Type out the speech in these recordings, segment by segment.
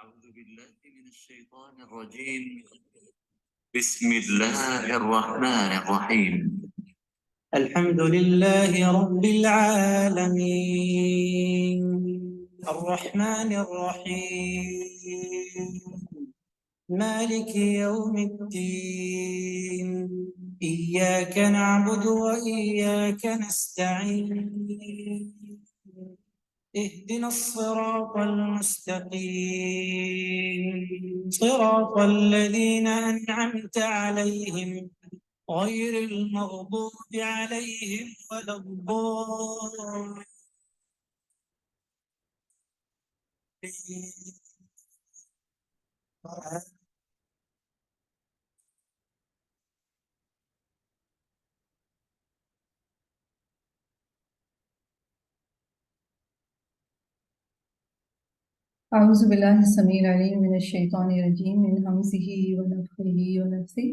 أعوذ بالله من الشيطان الرجيم. بسم الله الرحمن الرحيم. الحمد لله رب العالمين الرحمن الرحيم مالك يوم الدين إياك نعبد وإياك نستعين اهدنا الصراط المستقيم صراط الذين أنعمت عليهم غير المغضوب عليهم ولا الضالين. أعوذ بالله السميع العليم من الشيطان الرجيم من همزه ونفخه ونفثه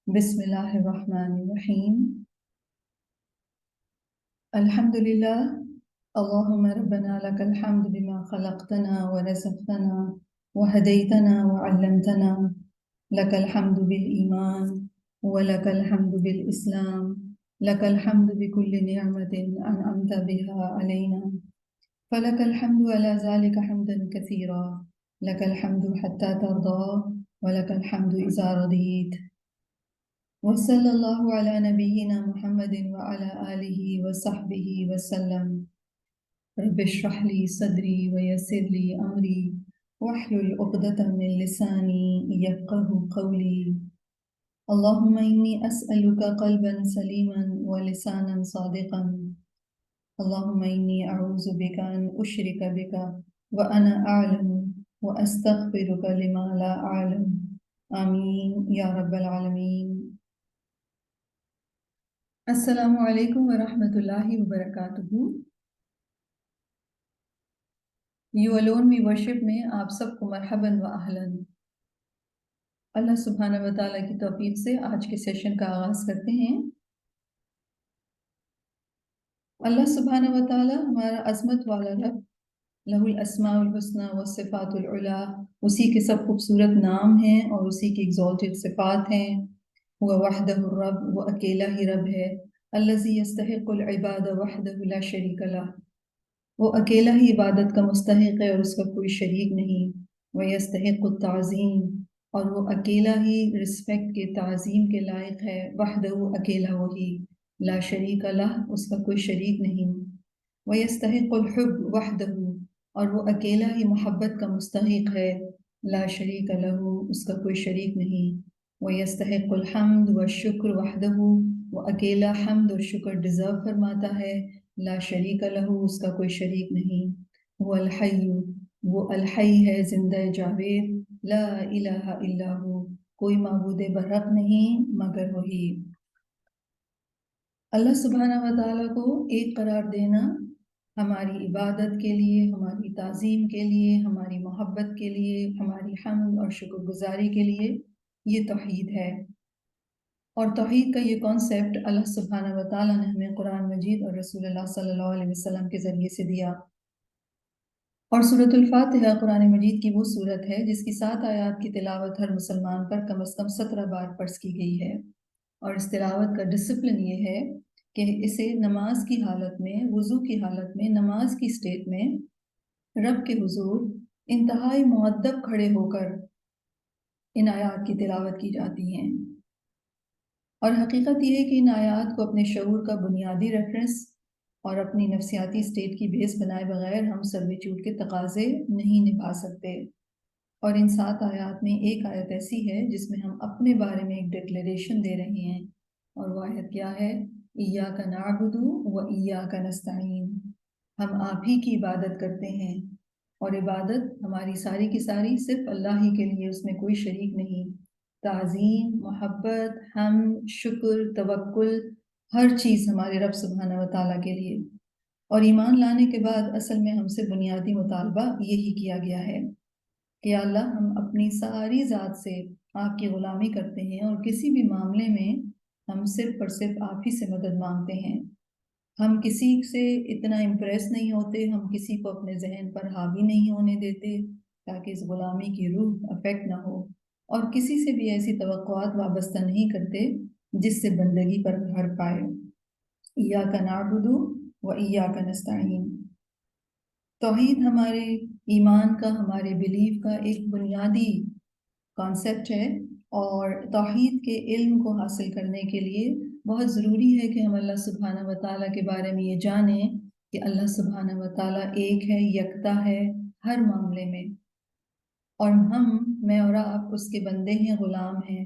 بسم الله الرحمن الرحيم الحمد لله اللهم ربنا لك الحمد بما خلقتنا ورزقتنا وهديتنا وعلمتنا لك الحمد بالإيمان ولك الحمد بالإسلام لك الحمد بكل نعمة أنعمت بها علينا فلك الحمد على ذلك حمدا كثيرا لك الحمد حتى ترضى ولك الحمد إذا رضيت وصلى الله على نبينا محمد وعلى آله وصحبه وسلم رب اشرح لي صدري ويسر لي أمري واحلل عقدة من لساني يفقه قولي اللهم إني أسألك قلبا سليما ولسانا صادقا اللهم إني أعوذ بك أن أشرك بك وأنا أعلم وأستغفرك لما لا أعلم آمين يا رب العالمين. السلام علیکم ورحمۃ اللہ وبرکاتہ. یو الون وی ورشپ میں آپ سب کو مرحباً و اہلاً. اللہ سبحانہ و تعالیٰ کی توفیق سے آج کے سیشن کا آغاز کرتے ہیں. اللہ سبحانہ و تعالیٰ ہمارا عظمت والا رب، لہ الاسماء الحسنی والصفات العلی، اسی کے سب خوبصورت نام ہیں اور اسی کی ایگزالٹڈ صفات ہیں. وہ وحدہ الرب، وہ اکیلا ہی رب ہے. الذی یستحق العباد وحدہ لا شریک لہ، وہ اکیلا ہی عبادت کا مستحق ہے اور اس کا کوئی شریک نہیں. ویستحق التعظیم، اور وہ اکیلا ہی رسپیکٹ کے تعظیم کے لائق ہے. وحدہ، اکیلا وہی. لا شریک لہ، اس کا کوئی شریک نہیں. ویستحق الحب وحدہ، اور وہ اکیلا ہی محبت کا مستحق ہے. لا شریک لہ، اس کا کوئی شریک نہیں. ویستحق الحمد والشکر وحدہ، وہ اکیلا حمد اور شکر ڈیزرو فرماتا ہے. لا شریک لہ، اس کا کوئی شریک نہیں. وہ الحی، وہ الحی ہے، زندہ جاوید. لا الہ الا ہو، کوئی معبود برحق نہیں مگر وہی. اللہ سبحانہ و تعالیٰ کو ایک قرار دینا ہماری عبادت کے لیے، ہماری تعظیم کے لیے، ہماری محبت کے لیے، ہماری حمد اور شکر گزاری کے لیے، یہ توحید ہے. اور توحید کا یہ کانسیپٹ اللہ سبحانہ و تعالیٰ نے ہمیں قرآن مجید اور رسول اللہ صلی اللہ علیہ وسلم کے ذریعے سے دیا. اور سورۃ الفاتحہ قرآن مجید کی وہ سورت ہے جس کی 7 آیات کی تلاوت ہر مسلمان پر کم از کم 17 بار فرض کی گئی ہے. اور اس تلاوت کا ڈسپلن یہ ہے کہ اسے نماز کی حالت میں، وضو کی حالت میں، نماز کی سٹیٹ میں رب کے حضور انتہائی مؤدب کھڑے ہو کر ان آیات کی تلاوت کی جاتی ہیں. اور حقیقت یہ ہے کہ ان آیات کو اپنے شعور کا بنیادی ریفرنس اور اپنی نفسیاتی سٹیٹ کی بیس بنائے بغیر ہم سرویچوڈ کے تقاضے نہیں نبھا سکتے. اور ان 7 آیات میں ایک آیت ایسی ہے جس میں ہم اپنے بارے میں ایک ڈکلیریشن دے رہے ہیں، اور وہ آیت کیا ہے؟ ایاک نعبد و ایاک نستعین، ہم آپ ہی کی عبادت کرتے ہیں، اور عبادت ہماری ساری کی ساری صرف اللہ ہی کے لیے، اس میں کوئی شریک نہیں. تعظیم، محبت، حمد، شکر، توکل، ہر چیز ہمارے رب سبحانہ و تعالیٰ کے لیے. اور ایمان لانے کے بعد اصل میں ہم سے بنیادی مطالبہ یہی کیا گیا ہے کہ اللہ ہم اپنی ساری ذات سے آپ کی غلامی کرتے ہیں، اور کسی بھی معاملے میں ہم صرف اور صرف آپ ہی سے مدد مانگتے ہیں. ہم کسی سے اتنا امپریس نہیں ہوتے، ہم کسی کو اپنے ذہن پر حاوی نہیں ہونے دیتے. تاکہ اس غلامی کی روح افیکٹ نہ ہو، اور کسی سے بھی ایسی توقعات وابستہ نہیں کرتے جس سے بندگی پر بھر پائے۔ ایاک نعبد و ایاک نستعین، توحید ہمارے ایمان کا، ہمارے بلیف کا ایک بنیادی کانسیپٹ ہے، اور توحید کے علم کو حاصل کرنے کے لیے بہت ضروری ہے کہ ہم اللہ سبحانہ و تعالیٰ کے بارے میں یہ جانیں کہ اللہ سبحانہ و تعالیٰ ایک ہے، یکتا ہے ہر معاملے میں، اور میں اور آپ اس کے بندے ہیں، غلام ہیں۔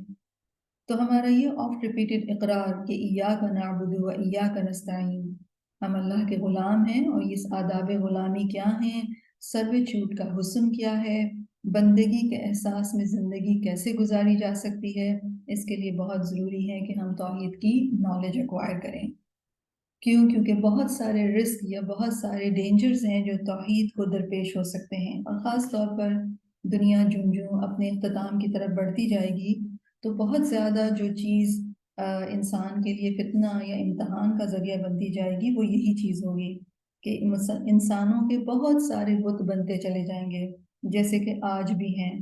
تو ہمارا یہ آفٹ ریپیٹڈ اقرار کہ ایاک نعبد و ایاک نستعین، ہم اللہ کے غلام ہیں، اور اس آداب غلامی کیا ہیں، سرویچیوڈ کا حسن کیا ہے، بندگی کے احساس میں زندگی کیسے گزاری جا سکتی ہے، اس کے لیے بہت ضروری ہے کہ ہم توحید کی نالج ایکوائر کریں۔ کیونکہ بہت سارے رسک یا بہت سارے ڈینجرز ہیں جو توحید کو درپیش ہو سکتے ہیں، اور خاص طور پر دنیا جوں اپنے اختتام کی طرف بڑھتی جائے گی تو بہت زیادہ جو چیز انسان کے لیے فتنہ یا امتحان کا ذریعہ بنتی جائے گی وہ یہی چیز ہوگی کہ انسانوں کے بہت سارے بت بنتے چلے جائیں گے، جیسے کہ آج بھی ہیں۔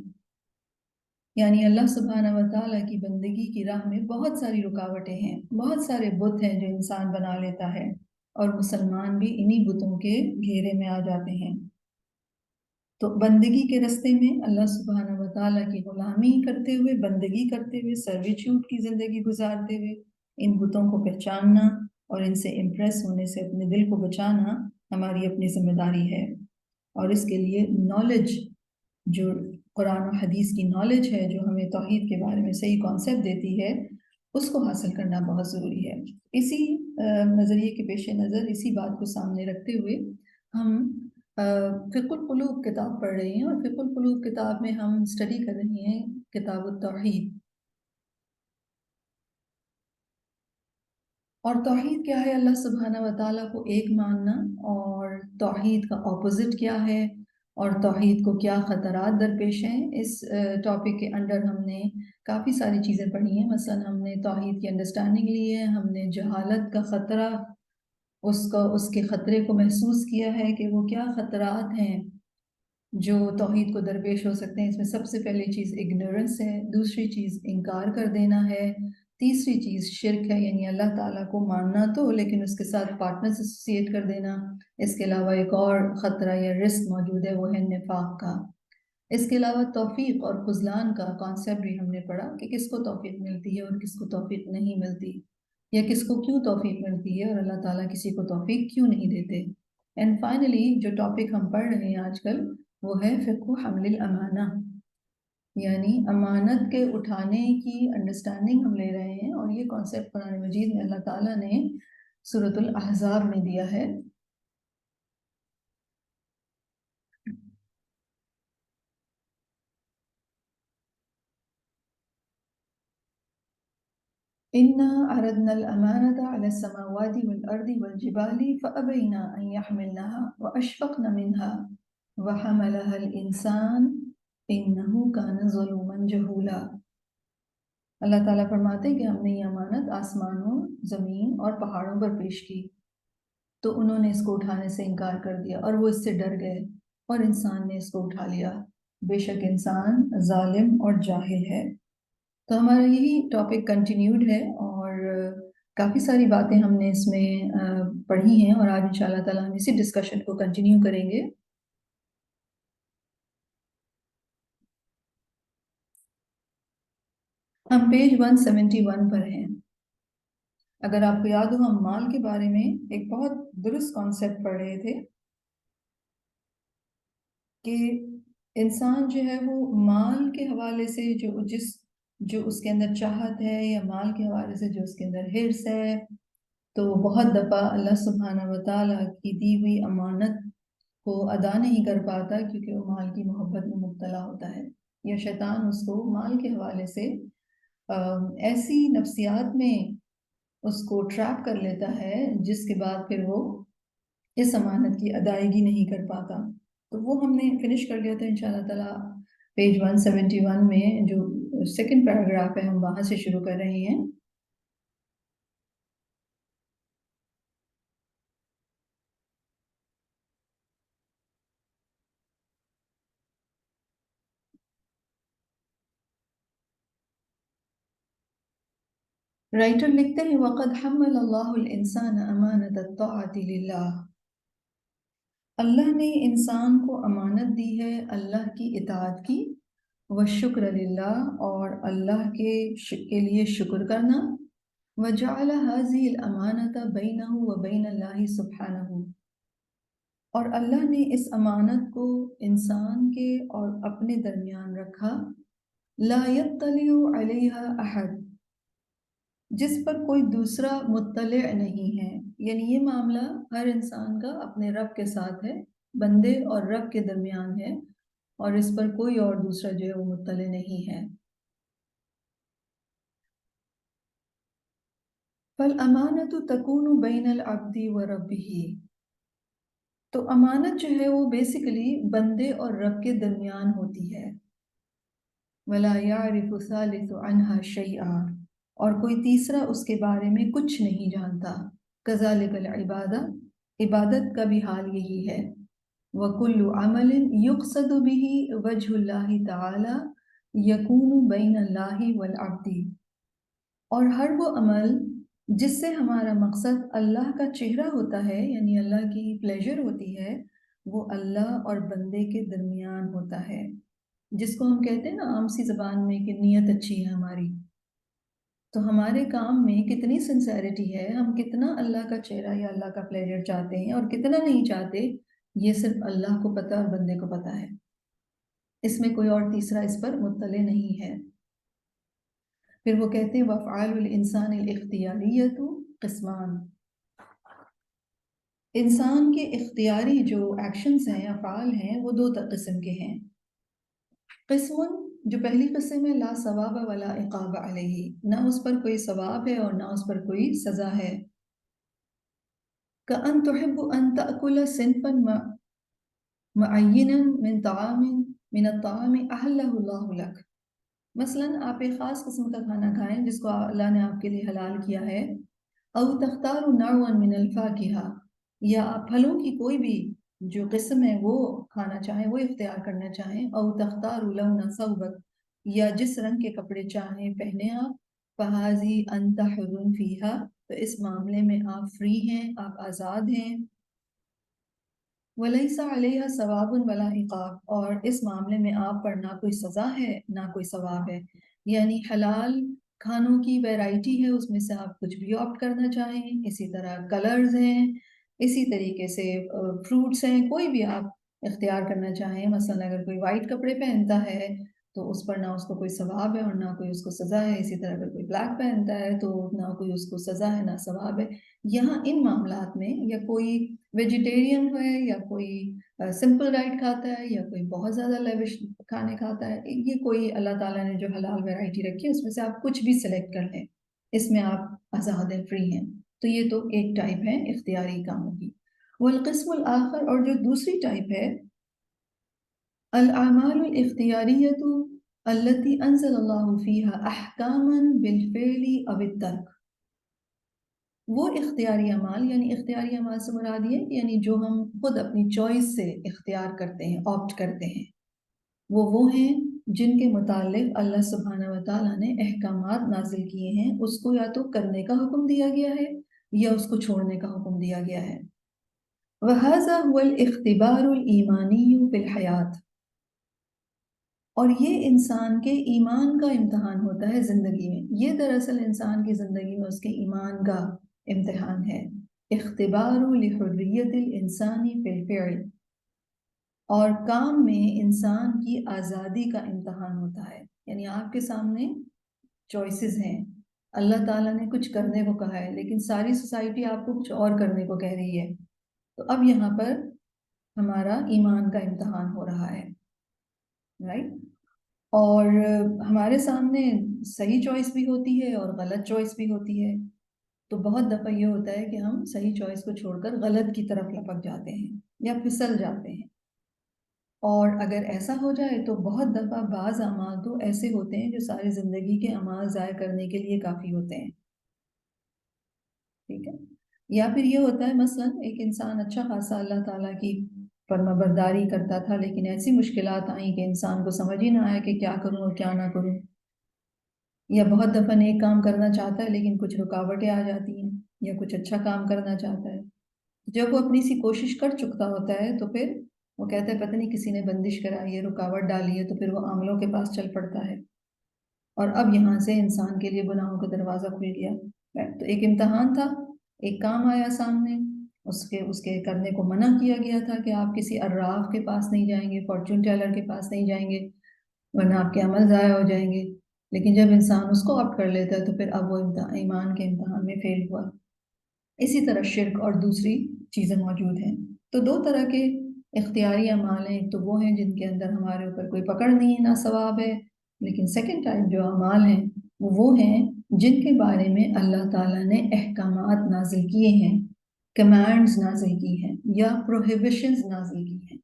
یعنی اللہ سبحانہ و تعالیٰ کی بندگی کی راہ میں بہت ساری رکاوٹیں ہیں، بہت سارے بت ہیں جو انسان بنا لیتا ہے، اور مسلمان بھی انہی بتوں کے گھیرے میں آ جاتے ہیں۔ تو بندگی کے رستے میں اللہ سبحانہ و تعالیٰ کی غلامی کرتے ہوئے، بندگی کرتے ہوئے، سرویچیوڈ کی زندگی گزارتے ہوئے ان بتوں کو پہچاننا اور ان سے امپریس ہونے سے اپنے دل کو بچانا ہماری اپنی ذمہ داری ہے، اور اس کے لیے نالج، جو قرآن و حدیث کی نالج ہے جو ہمیں توحید کے بارے میں صحیح کانسیپٹ دیتی ہے، اس کو حاصل کرنا بہت ضروری ہے۔ اسی نظریے کے پیش نظر، اسی بات کو سامنے رکھتے ہوئے ہم فقہ القلوب کتاب پڑھ رہے ہیں، اور فقہ القلوب کتاب میں ہم اسٹڈی کر رہے ہیں کتاب التوحید۔ اور توحید کیا ہے؟ اللہ سبحانہ و تعالیٰ کو ایک ماننا، اور توحید کا اپوزٹ کیا ہے، اور توحید کو کیا خطرات درپیش ہیں۔ اس ٹاپک کے انڈر ہم نے کافی ساری چیزیں پڑھی ہیں، مثلا ہم نے توحید کی انڈرسٹینڈنگ لی ہے، ہم نے جہالت کا خطرہ، اس کے خطرے کو محسوس کیا ہے کہ وہ کیا خطرات ہیں جو توحید کو درپیش ہو سکتے ہیں۔ اس میں سب سے پہلی چیز اگنورنس ہے، دوسری چیز انکار کر دینا ہے، تیسری چیز شرک ہے، یعنی اللہ تعالیٰ کو ماننا تو لیکن اس کے ساتھ پارٹنرز ایسوسیٹ کر دینا۔ اس کے علاوہ ایک اور خطرہ یا رسک موجود ہے، وہ ہے نفاق کا۔ اس کے علاوہ توفیق اور خذلان کا کانسیپٹ بھی ہم نے پڑھا کہ کس کو توفیق ملتی ہے اور کس کو توفیق نہیں ملتی، یا کس کو کیوں توفیق ملتی ہے اور اللہ تعالیٰ کسی کو توفیق کیوں نہیں دیتے۔ اینڈ فائنلی جو ٹاپک ہم پڑھ رہے ہیں آج کل وہ ہے فقہ حمل الامانہ، یعنی امانت کے اٹھانے کی انڈرسٹینڈنگ ہم لے رہے ہیں، اور یہ کانسیپٹ قرآن مجید میں اللہ تعالیٰ نے سورۃ الاحزاب میں دیا ہے۔ إِنَّا عَرَضْنَا الْأَمَانَةَ عَلَى السَّمَاوَاتِ وَالْأَرْضِ وَالْجِبَالِ فَأَبَيْنَ أَنْ يَحْمِلْنَهَا وَأَشْفَقْنَ مِنْهَا وَحَمَلَهَا الْإِنسَانُ إِنَّهُ كَانَ ظَلُومًا جَهُولًا۔ اللہ تعالیٰ فرماتے ہیں کہ ہم نے یہ امانت آسمانوں، زمین اور پہاڑوں پر پیش کی، تو انہوں نے اس کو اٹھانے سے انکار کر دیا اور وہ اس سے ڈر گئے، اور انسان نے اس کو اٹھا لیا۔ بے شک انسان ظالم اور جاہل ہے۔ تو ہمارا یہی ٹاپک کنٹینیوڈ ہے، اور کافی ساری باتیں ہم نے اس میں پڑھی ہیں، اور آج انشاءاللہ تعالیٰ ہم اسی ڈسکشن کو کنٹینیو کریں گے۔ ہم پیج 171 پر ہیں۔ اگر آپ کو یاد ہو، ہم مال کے بارے میں ایک بہت درست کانسیپٹ پڑھ رہے تھے کہ انسان جو ہے وہ مال کے حوالے سے جو اس کے اندر چاہت ہے، یا مال کے حوالے سے جو اس کے اندر حرص ہے، تو بہت دفعہ اللہ سبحانہ و تعالیٰ کی دی ہوئی امانت کو ادا نہیں کر پاتا، کیونکہ وہ مال کی محبت میں مبتلا ہوتا ہے، یا شیطان اس کو مال کے حوالے سے ایسی نفسیات میں اس کو ٹریپ کر لیتا ہے جس کے بعد پھر وہ اس امانت کی ادائیگی نہیں کر پاتا۔ تو وہ ہم نے فنش کر لیا تھا انشاءاللہ تعالیٰ پیج 171 میں، جو سیکنڈ پیراگراف ہے، ہم وہاں سے شروع کر رہے ہیں۔ رائٹر لکھتے ہیں وَقَدْ حَمَّلَ اللَّهُ الْإِنسَانَ أَمَانَةَ الطَّاعَةِ لِلَّهِ، اللہ نے انسان کو امانت دی ہے اللہ کی اطاعت کی، وَالشُّكْرَ لِلَّهِ، اور اللہ کے لیے شکر کرنا، وَجَعَلَ هَذِهِ الْأَمَانَةَ بَيْنَهُ وَبَيْنَ اللَّهِ سُبْحَانَهُ، اور اللہ نے اس امانت کو انسان کے اور اپنے درمیان رکھا، لا يطلع علیہا احد، جس پر کوئی دوسرا مطلع نہیں ہے، یعنی یہ معاملہ ہر انسان کا اپنے رب کے ساتھ ہے، بندے اور رب کے درمیان ہے، اور اس پر کوئی اور دوسرا جو ہے وہ مطلع نہیں ہے۔ فالامانۃ تکون بین العبد وربہ، تو امانت جو ہے وہ بیسیکلی بندے اور رب کے درمیان ہوتی ہے۔ ولا يعرف ثالث عنها شيئا، اور کوئی تیسرا اس کے بارے میں کچھ نہیں جانتا۔ کذالک العبادہ، عبادت کا بھی حال یہی ہے۔ وَكُلُّ عَمَلٍ يُقْصَدُ بِهِ وَجْهُ اللَّهِ تَعَالَى يَكُونُ بَيْنَ اللَّهِ وَالْعَبْدِ، اور ہر وہ عمل جس سے ہمارا مقصد اللہ کا چہرہ ہوتا ہے، یعنی اللہ کی پلیجر ہوتی ہے، وہ اللہ اور بندے کے درمیان ہوتا ہے، جس کو ہم کہتے ہیں نا عام سی زبان میں کہ نیت اچھی ہے ہماری، تو ہمارے کام میں کتنی سنسیریٹی ہے، ہم کتنا اللہ کا چہرہ یا اللہ کا پلیجر چاہتے ہیں اور کتنا نہیں چاہتے، یہ صرف اللہ کو پتہ اور بندے کو پتہ ہے، اس میں کوئی اور تیسرا اس پر مطلع نہیں ہے۔ پھر وہ کہتے ہیں وَأَفْعَالُ الْإِنسَانِ الْإِخْتِيَارِيَّةُ قِسْمَانِ، انسان کے اختیاری جو ایکشنز ہیں، افعال ہیں، وہ دو قسم کے ہیں۔ قسم، جو پہلی قسم ہے لا ثواب ولا عقاب علیہ، نہ اس پر کوئی ثواب ہے اور نہ اس پر کوئی سزا ہے۔ کأن تحب ان تأکل صنفا معینا من الطعام احلہ اللہ لک، مثلا آپ ایک خاص قسم کا کھانا کھائیں جس کو اللہ نے آپ کے لیے حلال کیا ہے، او تختار نوعا من الفاکہہ، یا آپ پھلوں کی کوئی بھی جو قسم ہے وہ کھانا چاہیں، وہ اختیار کرنا چاہیں، او تختار لون ثوبک، یا جس رنگ کے کپڑے چاہیں پہنے آپ، فہذی انت حر فیہا، تو اس معاملے میں آپ فری ہیں، آپ آزاد ہیں۔ ولیس علیہ ثواب ولا عقاب، اور اس معاملے میں آپ پر نہ کوئی سزا ہے نہ کوئی ثواب ہے، یعنی حلال کھانوں کی ویرائٹی ہے، اس میں سے آپ کچھ بھی آپٹ کرنا چاہیں، اسی طرح کلرز ہیں، اسی طریقے سے فروٹس ہیں، کوئی بھی آپ اختیار کرنا چاہیں، مثلا اگر کوئی وائٹ کپڑے پہنتا ہے تو اس پر نہ اس کو کوئی ثواب ہے اور نہ کوئی اس کو سزا ہے، اسی طرح اگر کوئی بلیک پہنتا ہے تو نہ کوئی اس کو سزا ہے نہ ثواب ہے۔ یہاں ان معاملات میں یا کوئی ویجیٹیرین ہے یا کوئی سمپل ڈائٹ کھاتا ہے یا کوئی بہت زیادہ لیوش کھانے کھاتا ہے، یہ کوئی اللہ تعالیٰ نے جو حلال ویرائٹی رکھی ہے اس میں سے آپ کچھ بھی سلیکٹ کر لیں، اس میں آپ آزاد ہیں، فری ہیں۔ تو یہ تو ایک ٹائپ ہے اختیاری کاموں کی۔ والقسم الآخر، اور جو دوسری ٹائپ ہے، الاعمال الاختیاریۃ التي انزل اللہ فیہا احکاما بالفعل او الترک، وہ اختیاری اعمال، یعنی اختیاری اعمال سے مراد یہ یعنی جو ہم خود اپنی چوائس سے اختیار کرتے ہیں، آپٹ کرتے ہیں، وہ ہیں جن کے متعلق اللہ سبحانہ و تعالیٰ نے احکامات نازل کیے ہیں، اس کو یا تو کرنے کا حکم دیا گیا ہے یا اس کو چھوڑنے کا حکم دیا گیا ہے۔ وَهَذَا هُوَ الْاخْتِبَارُ الْإِيمَانِيُّ فِي الْحَيَاةِ، اور یہ انسان کے ایمان کا امتحان ہوتا ہے زندگی میں، یہ دراصل انسان کی زندگی میں اس کے ایمان کا امتحان ہے۔ اختبار لحریت الانسان فی الفعل، اور کام میں انسان کی آزادی کا امتحان ہوتا ہے، یعنی آپ کے سامنے چوائسز ہیں، اللہ تعالیٰ نے کچھ کرنے کو کہا ہے لیکن ساری سوسائٹی آپ کو کچھ اور کرنے کو کہہ رہی ہے، تو اب یہاں پر ہمارا ایمان کا امتحان ہو رہا ہے، رائٹ؟ اور ہمارے سامنے صحیح چوائس بھی ہوتی ہے اور غلط چوائس بھی ہوتی ہے، تو بہت دفعہ یہ ہوتا ہے کہ ہم صحیح چوائس کو چھوڑ کر غلط کی طرف لپک جاتے ہیں یا پھسل جاتے ہیں، اور اگر ایسا ہو جائے تو بہت دفعہ بعض اعمال تو ایسے ہوتے ہیں جو ساری زندگی کے اعمال ضائع کرنے کے لیے کافی ہوتے ہیں، ٹھیک ہے؟ یا پھر یہ ہوتا ہے مثلا ایک انسان اچھا خاصا اللہ تعالیٰ کی فرما برداری کرتا تھا لیکن ایسی مشکلات آئیں کہ انسان کو سمجھ ہی نہ آیا کہ کیا کروں اور کیا نہ کروں، یا بہت دفعہ نیک کام کرنا چاہتا ہے لیکن کچھ رکاوٹیں آ جاتی ہیں، یا کچھ اچھا کام کرنا چاہتا ہے، جب وہ اپنی سی کوشش کر چکتا ہوتا ہے تو پھر وہ کہتا ہے پتہ نہیں کسی نے بندش کرائی ہے، رکاوٹ ڈالی ہے، تو پھر وہ عاملوں کے پاس چل پڑتا ہے، اور اب یہاں سے انسان کے لیے گناہوں کا دروازہ کھل گیا۔ تو ایک امتحان تھا، ایک کام آیا سامنے، اس کے کرنے کو منع کیا گیا تھا کہ آپ کسی عراف کے پاس نہیں جائیں گے، فارچون ٹیلر کے پاس نہیں جائیں گے، ورنہ آپ کے عمل ضائع ہو جائیں گے۔ لیکن جب انسان اس کو آپٹ کر لیتا ہے تو پھر اب وہ ایمان کے امتحان میں فیل ہوا۔ اسی طرح شرک اور دوسری چیزیں موجود ہیں۔ تو دو طرح کے اختیاری اعمال ہیں، ایک تو وہ ہیں جن کے اندر ہمارے اوپر کوئی پکڑ نہیں ہے، نہ ثواب ہے، لیکن سیکنڈ ٹائپ جو اعمال ہیں وہ ہیں جن کے بارے میں اللہ تعالیٰ نے احکامات نازل کیے ہیں، کمانڈز نازل کی ہیں یا پروہیبیشنز نازل کی ہیں،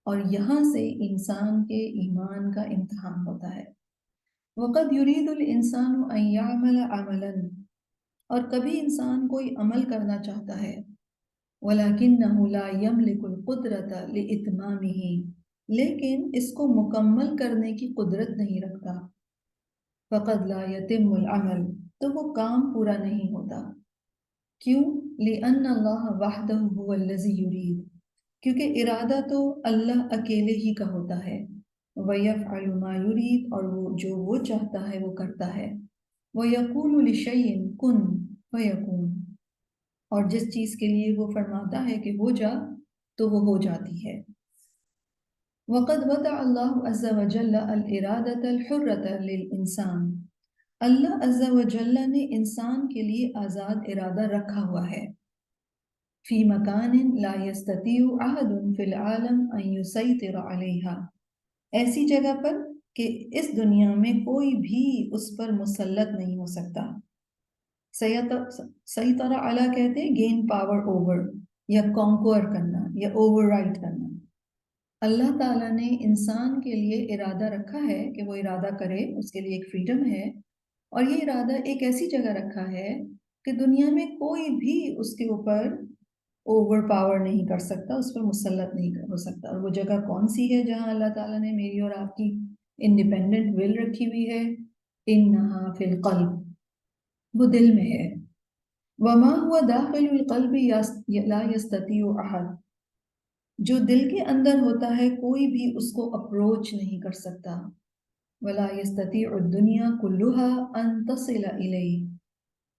اور یہاں سے انسان کے ایمان کا امتحان ہوتا ہے۔ وَقَدْ يُرِيدُ الْإِنسَانُ أَن يَعْمَلَ عَمَلًا، اور کبھی انسان کوئی عمل کرنا چاہتا ہے، وَلَكِنَّهُ لَا يَمْلِكُ الْقُدْرَةَ لِإِتْمَامِهِ، لیکن اس کو مکمل کرنے کی قدرت نہیں رکھتا، فَقَدْ لَا يَتِمُّ الْعَمَلُ، تو وہ کام پورا نہیں ہوتا۔ کیوں؟ لِأَنَّ اللَّهَ وَحْدَهُ هُوَ الَّذِي يُرِيدُ، کیونکہ ارادہ تو اللہ اکیلے ہی کا ہوتا ہے، وَيَفْعَلُ مَا يُرِيدُ، اور وہ جو وہ چاہتا ہے وہ کرتا ہے، وَيَقُولُ لِشَيْءٍ كُن فَيَكُونُ، اور جس چیز کے لیے وہ فرماتا ہے کہ ہو جا تو وہ ہو جاتی ہے۔ وَقَدْ وَضَعَ اللَّهُ عَزَّ وَجَلَّ الْإِرَادَةَ الْحُرَّةَ لِلْإِنسَانِ، اللہ عز و جل نے انسان کے لیے آزاد ارادہ رکھا ہوا ہے، فی مکان لا یستطیع احد فی العالم ان یسیطر علیہا، ایسی جگہ پر کہ اس دنیا میں کوئی بھی اس پر مسلط نہیں ہو سکتا۔ سیطرہ علی کہتے ہیں گین پاور اوور، یا کانکور کرنا، یا اوور رائٹ کرنا۔ اللہ تعالیٰ نے انسان کے لیے ارادہ رکھا ہے کہ وہ ارادہ کرے، اس کے لیے ایک فریڈم ہے، اور یہ ارادہ ایک ایسی جگہ رکھا ہے کہ دنیا میں کوئی بھی اس کے اوپر اوور پاور نہیں کر سکتا، اس پر مسلط نہیں ہو سکتا۔ اور وہ جگہ کون سی ہے جہاں اللہ تعالیٰ نے میری اور آپ کی انڈیپینڈنٹ ول رکھی ہوئی ہے؟ انہا فی القلب، وہ دل میں ہے۔ وما هو داخل القلب لا يستطيع احد، جو دل کے اندر ہوتا ہے کوئی بھی اس کو اپروچ نہیں کر سکتا۔ ولا يستطيع الدنيا كلها ان تصل الیہ،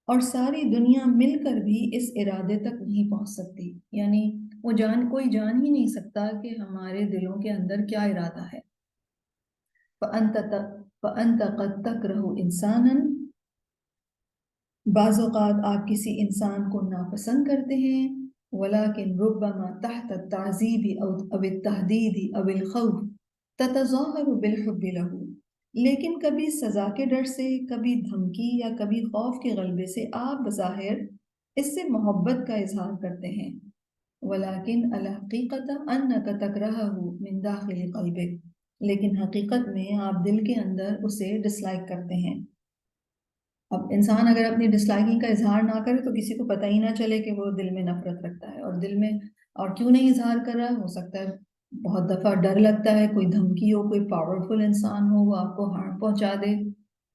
اور ساری دنیا مل کر بھی اس ارادے تک نہیں پہنچ سکتی، یعنی وہ کوئی جان ہی نہیں سکتا کہ ہمارے دلوں کے اندر کیا ارادہ ہے۔ فأنت قد تکرہ انسانا، بعض اوقات آپ کسی انسان کو ناپسند کرتے ہیں، ولیکن ربما تحت التعذیب او التہدید او الخوف تتظاہر بالحب لہ، لیکن کبھی سزا کے ڈر سے، کبھی دھمکی یا کبھی خوف کے غلبے سے آپ بظاہر اس سے محبت کا اظہار کرتے ہیں، ولیکن الحقیقت انک تکرہہ من داخل قلبک، لیکن حقیقت میں آپ دل کے اندر اسے ڈس لائک کرتے ہیں۔ اب انسان اگر اپنی ڈس لائکنگ کا اظہار نہ کرے تو کسی کو پتہ ہی نہ چلے کہ وہ دل میں نفرت رکھتا ہے، اور دل میں اور کیوں نہیں اظہار کر رہا ہے، ہو سکتا ہے بہت دفعہ ڈر لگتا ہے، کوئی دھمکی ہو، کوئی پاورفل انسان ہو وہ آپ کو ہارم پہنچا دے،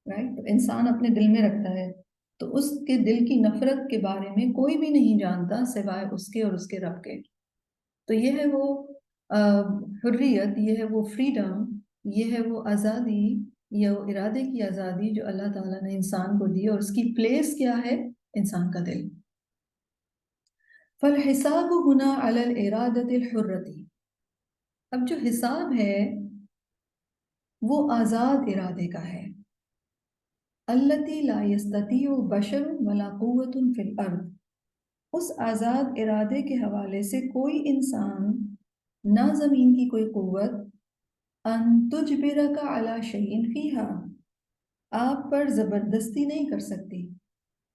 رائٹ؟ تو انسان اپنے دل میں رکھتا ہے، تو اس کے دل کی نفرت کے بارے میں کوئی بھی نہیں جانتا سوائے اس کے اور اس کے رب کے۔ تو یہ ہے وہ حریت، یہ ہے وہ فریڈم، یہ ہے وہ آزادی، یہ وہ ارادے کی آزادی جو اللہ تعالیٰ نے انسان کو دی، اور اس کی پلیس کیا ہے؟ انسان کا دل۔ فالحساب ہنا علی الارادۃ الحرۃ، اب جو حساب ہے وہ آزاد ارادے کا ہے، التی لا یستطیع بشر ولا قوت فی الارض، اس آزاد ارادے کے حوالے سے کوئی انسان، نہ زمین کی کوئی قوت، ان تجبرک علی شیء فیہا، آپ پر زبردستی نہیں کر سکتی،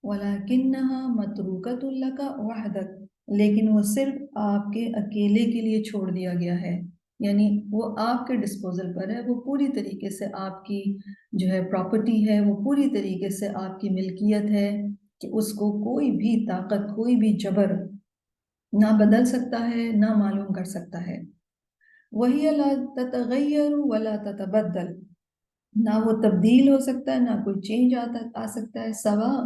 ولیکنہا متروکۃ لک وحدک، لیکن وہ صرف آپ کے اکیلے کے لیے چھوڑ دیا گیا ہے، یعنی وہ آپ کے ڈسپوزل پر ہے، وہ پوری طریقے سے آپ کی جو ہے پراپرٹی ہے، وہ پوری طریقے سے آپ کی ملکیت ہے، کہ اس کو کوئی بھی طاقت، کوئی بھی جبر نہ بدل سکتا ہے، نہ معلوم کر سکتا ہے۔ وَهِيَ لَا تَتَغَيَّرُ وَلَا تَتَبَدَّلُ، نہ وہ تبدیل ہو سکتا ہے، نہ کوئی چینج آ سکتا ہے. سواء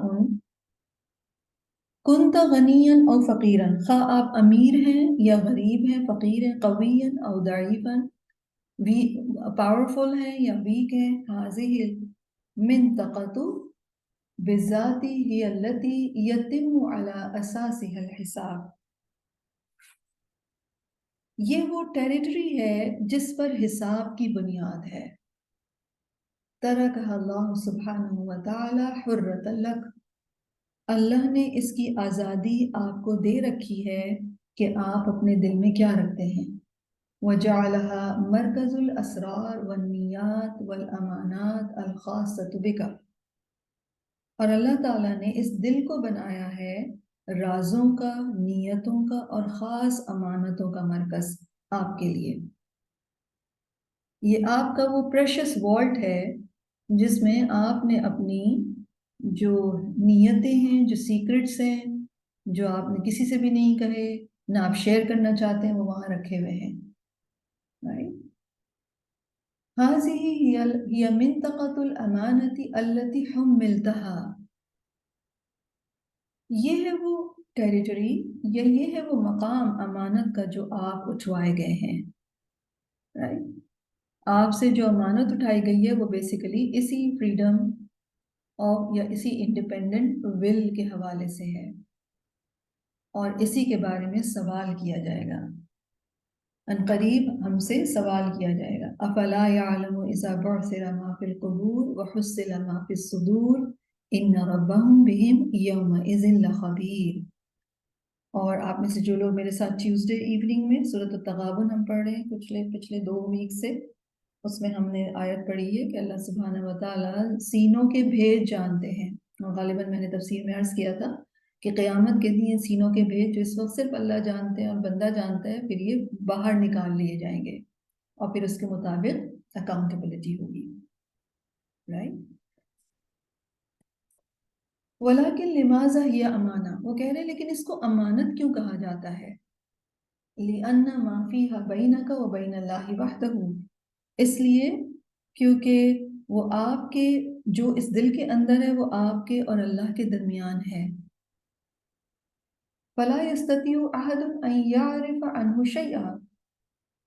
کنت غنیًا او فقیرًا، خواہ آپ امیر ہیں یا غریب ہیں، فقیر ہیں، قویًا او ضعیفًا، پاورفل ہیں یا ویک ہیں. هذه المنطقة بالذات هي التي يتم على أساسها الحساب. یہ وہ ٹیریٹری ہے جس پر حساب کی بنیاد ہے. ترکہ اللہ سبحانہ وتعالی حرۃ لک، اللہ نے اس کی آزادی آپ کو دے رکھی ہے کہ آپ اپنے دل میں کیا رکھتے ہیں. وجعلها مرکز الاسرار والنیات والامانات الخاصۃ بک، اور اللہ تعالیٰ نے اس دل کو بنایا ہے رازوں کا، نیتوں کا اور خاص امانتوں کا مرکز آپ کے لیے. یہ آپ کا وہ پریشس والٹ ہے جس میں آپ نے اپنی جو نیتیں ہیں، جو سیکرٹس ہیں، جو آپ نے کسی سے بھی نہیں کہے، نہ آپ شیئر کرنا چاہتے ہیں، وہ وہاں رکھے ہوئے ہیں. هذه هي منطقة الأمانة التي حملتها، یہ ہے وہ ٹیریٹری یا یہ ہے وہ مقام امانت کا جو آپ اٹھوائے گئے ہیں. آپ سے جو امانت اٹھائی گئی ہے وہ بیسیکلی اسی فریڈم اور یا اسی انڈیپینڈنٹ ول کے حوالے سے ہے، اور اسی کے بارے میں سوال کیا جائے گا. ان قریب ہم سے سوال کیا جائے گا. افلا يعلم اذا بعثر ما في القبور وحصل ما في الصدور ان ربهم بهم يومئذ لخبیر. اور آپ میں سے جو لوگ میرے ساتھ ٹیوزڈے ایوننگ میں سورۃ التغابن ہم پڑھ رہے ہیں پچھلے 2 ویک سے، اس میں ہم نے آیت پڑھی ہے کہ اللہ سبحانہ وتعالیٰ سینوں کے بھید جانتے ہیں. اور غالباً میں نے تفسیر میں عرض کیا تھا کہ قیامت کے دن سینوں کے بھید جو اس وقت صرف اللہ جانتے ہیں اور بندہ جانتا ہے، پھر یہ باہر نکال لیے جائیں گے اور پھر اس کے مطابق اکاؤنٹیبلٹی ہوگی. رائٹ. ولیکن لماذا ہی امانہ، وہ کہہ رہے ہیں لیکن اس کو امانت کیوں کہا جاتا ہے. لِأَنَّ مَا فِيهَا بَيْنَكَ وَبَيْنَ اللَّهِ وَحْدَهُ، اس لیے کیونکہ وہ آپ کے جو اس دل کے اندر ہے وہ آپ کے اور اللہ کے درمیان ہے. فَلَا يَسْتَطِيعُ أَحَدٌ أَن يَعْرِفَ عَنْهُ شَيْئًا،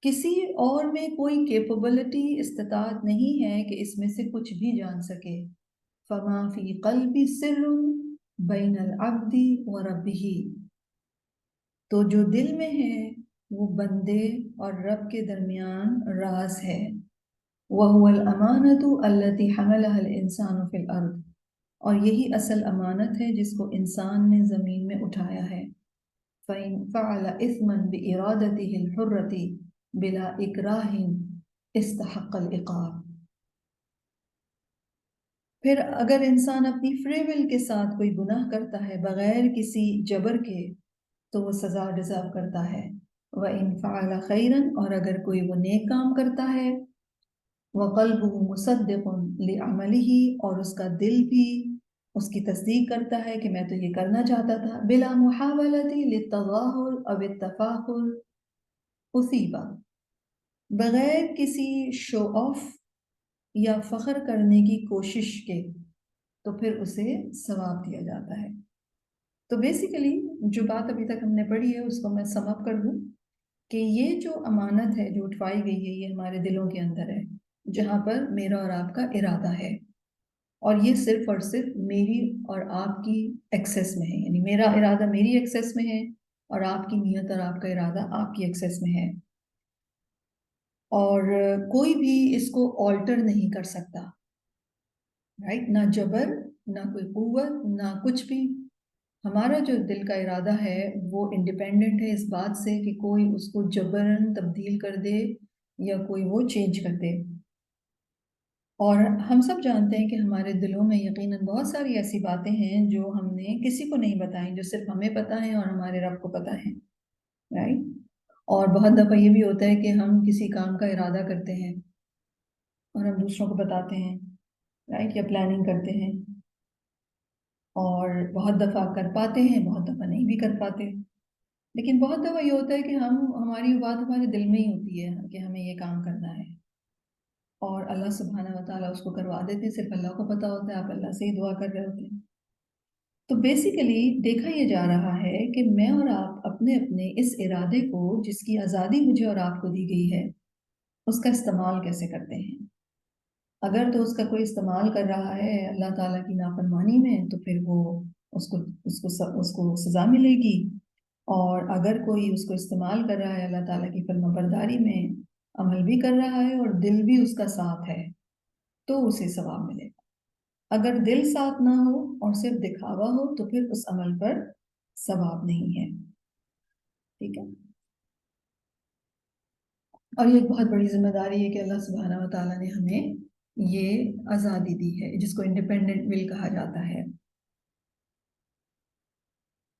کسی اور میں کوئی کیپبلٹی استطاعت نہیں ہے کہ اس میں سے کچھ بھی جان سکے. فَمَا فِي قَلْبِ سِرٌ بَيْنَ الْعَبْدِ وَرَبِّهِ، تو جو دل میں ہے وہ بندے اور رب کے درمیان راز ہے. وَهُوَ الْأَمَانَةُ الَّتِي حَمَلَهَا الْإِنسَانُ فِي الْأَرْضِ، اور یہی اصل امانت ہے جس کو انسان نے زمین میں اٹھایا ہے. فَإِنْ فَعَلَ إِثْمًا بِإِرَادَتِهِ الْحُرَّةِ بِلَا إِكْرَاهٍ اسْتَحَقَّ الْعِقَابَ، پھر اگر انسان اپنی فری ول کے ساتھ کوئی گناہ کرتا ہے بغیر کسی جبر کے تو وہ سزا ڈیزرو کرتا ہے. وَإِنْ فَعَلَ خَيْرًا، اور اگر کوئی وہ نیک کام کرتا ہے، وَقَلْبُهُ مُصَدِّقٌ لِعَمَلِهِ، اور اس کا دل بھی اس کی تصدیق کرتا ہے کہ میں تو یہ کرنا چاہتا تھا. بِلَا مُحَاوَلَةٍ لِلتَّظَاهُرِ أَوِ التَّفَاخُرِ أُثِيبَ، بغیر کسی شو آف یا فخر کرنے کی کوشش کے، تو پھر اسے ثواب دیا جاتا ہے. تو بیسیکلی جو بات ابھی تک ہم نے پڑھی ہے اس کو میں سم اپ کر دوں کہ یہ جو امانت ہے جو اٹھوائی گئی ہے یہ ہمارے دلوں کے اندر ہے، جہاں پر میرا اور آپ کا ارادہ ہے، اور یہ صرف اور صرف میری اور آپ کی ایکسیس میں ہے. یعنی میرا ارادہ میری ایکسیس میں ہے اور آپ کی نیت اور آپ کا ارادہ آپ کی ایکسیس میں ہے، اور کوئی بھی اس کو آلٹر نہیں کر سکتا. رائٹ. نہ جبر، نہ کوئی قوت، نہ کچھ بھی. ہمارا جو دل کا ارادہ ہے وہ انڈیپینڈنٹ ہے اس بات سے کہ کوئی اس کو جبراً تبدیل کر دے یا کوئی وہ چینج کر دے. اور ہم سب جانتے ہیں کہ ہمارے دلوں میں یقیناً بہت ساری ایسی باتیں ہیں جو ہم نے کسی کو نہیں بتائیں، جو صرف ہمیں پتہ ہیں اور ہمارے رب کو پتہ ہیں. رائٹ. اور بہت دفعہ یہ بھی ہوتا ہے کہ ہم کسی کام کا ارادہ کرتے ہیں اور ہم دوسروں کو بتاتے ہیں، رائٹ، یا پلاننگ کرتے ہیں، اور بہت دفعہ کر پاتے ہیں، بہت دفعہ نہیں بھی کر پاتے. لیکن بہت دفعہ یہ ہوتا ہے کہ ہماری بات ہمارے دل میں ہی ہوتی ہے کہ ہمیں یہ کام کرنا ہے. اور اللہ سبحانہ و تعالیٰ اس کو کروا دیتے ہیں، صرف اللہ کو پتہ ہوتا ہے، آپ اللہ سے ہی دعا کر رہے ہوتے ہیں۔ تو بیسیکلی دیکھا یہ جا رہا ہے کہ میں اور آپ اپنے اپنے اس ارادے کو، جس کی آزادی مجھے اور آپ کو دی گئی ہے، اس کا استعمال کیسے کرتے ہیں۔ اگر تو اس کا کوئی استعمال کر رہا ہے اللہ تعالیٰ کی نافرمانی میں، تو پھر وہ اس کو سزا ملے گی، اور اگر کوئی اس کو استعمال کر رہا ہے اللہ تعالیٰ کی فرما برداری میں، عمل بھی کر رہا ہے اور دل بھی اس کا ساتھ ہے، تو اسے ثواب ملے گا۔ اگر دل ساتھ نہ ہو اور صرف دکھاوا ہو تو پھر اس عمل پر ثواب نہیں ہے، ٹھیک ہے۔ اور یہ ایک بہت بڑی ذمہ داری ہے کہ اللہ سبحانہ و تعالیٰ نے ہمیں یہ آزادی دی ہے، جس کو انڈیپینڈنٹ ول کہا جاتا ہے۔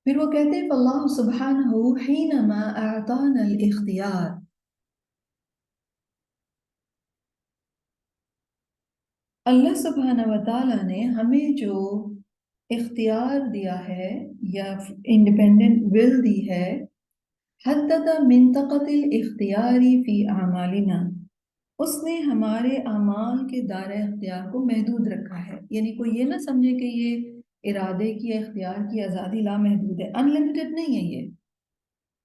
پھر وہ کہتے ہیں فاللہ سبحانہ حینما اعطانا الاختیار، اللہ سبحانہ و تعالیٰ نے ہمیں جو اختیار دیا ہے یا انڈیپینڈنٹ ول دی ہے، حدد منطقۃ الاختیار فی اعمالنا، اس نے ہمارے اعمال کے دائرہ اختیار کو محدود رکھا ہے، یعنی کوئی یہ نہ سمجھے کہ یہ ارادے کی اختیار کی آزادی لامحدود ہے، انلمیٹڈ نہیں ہے، یہ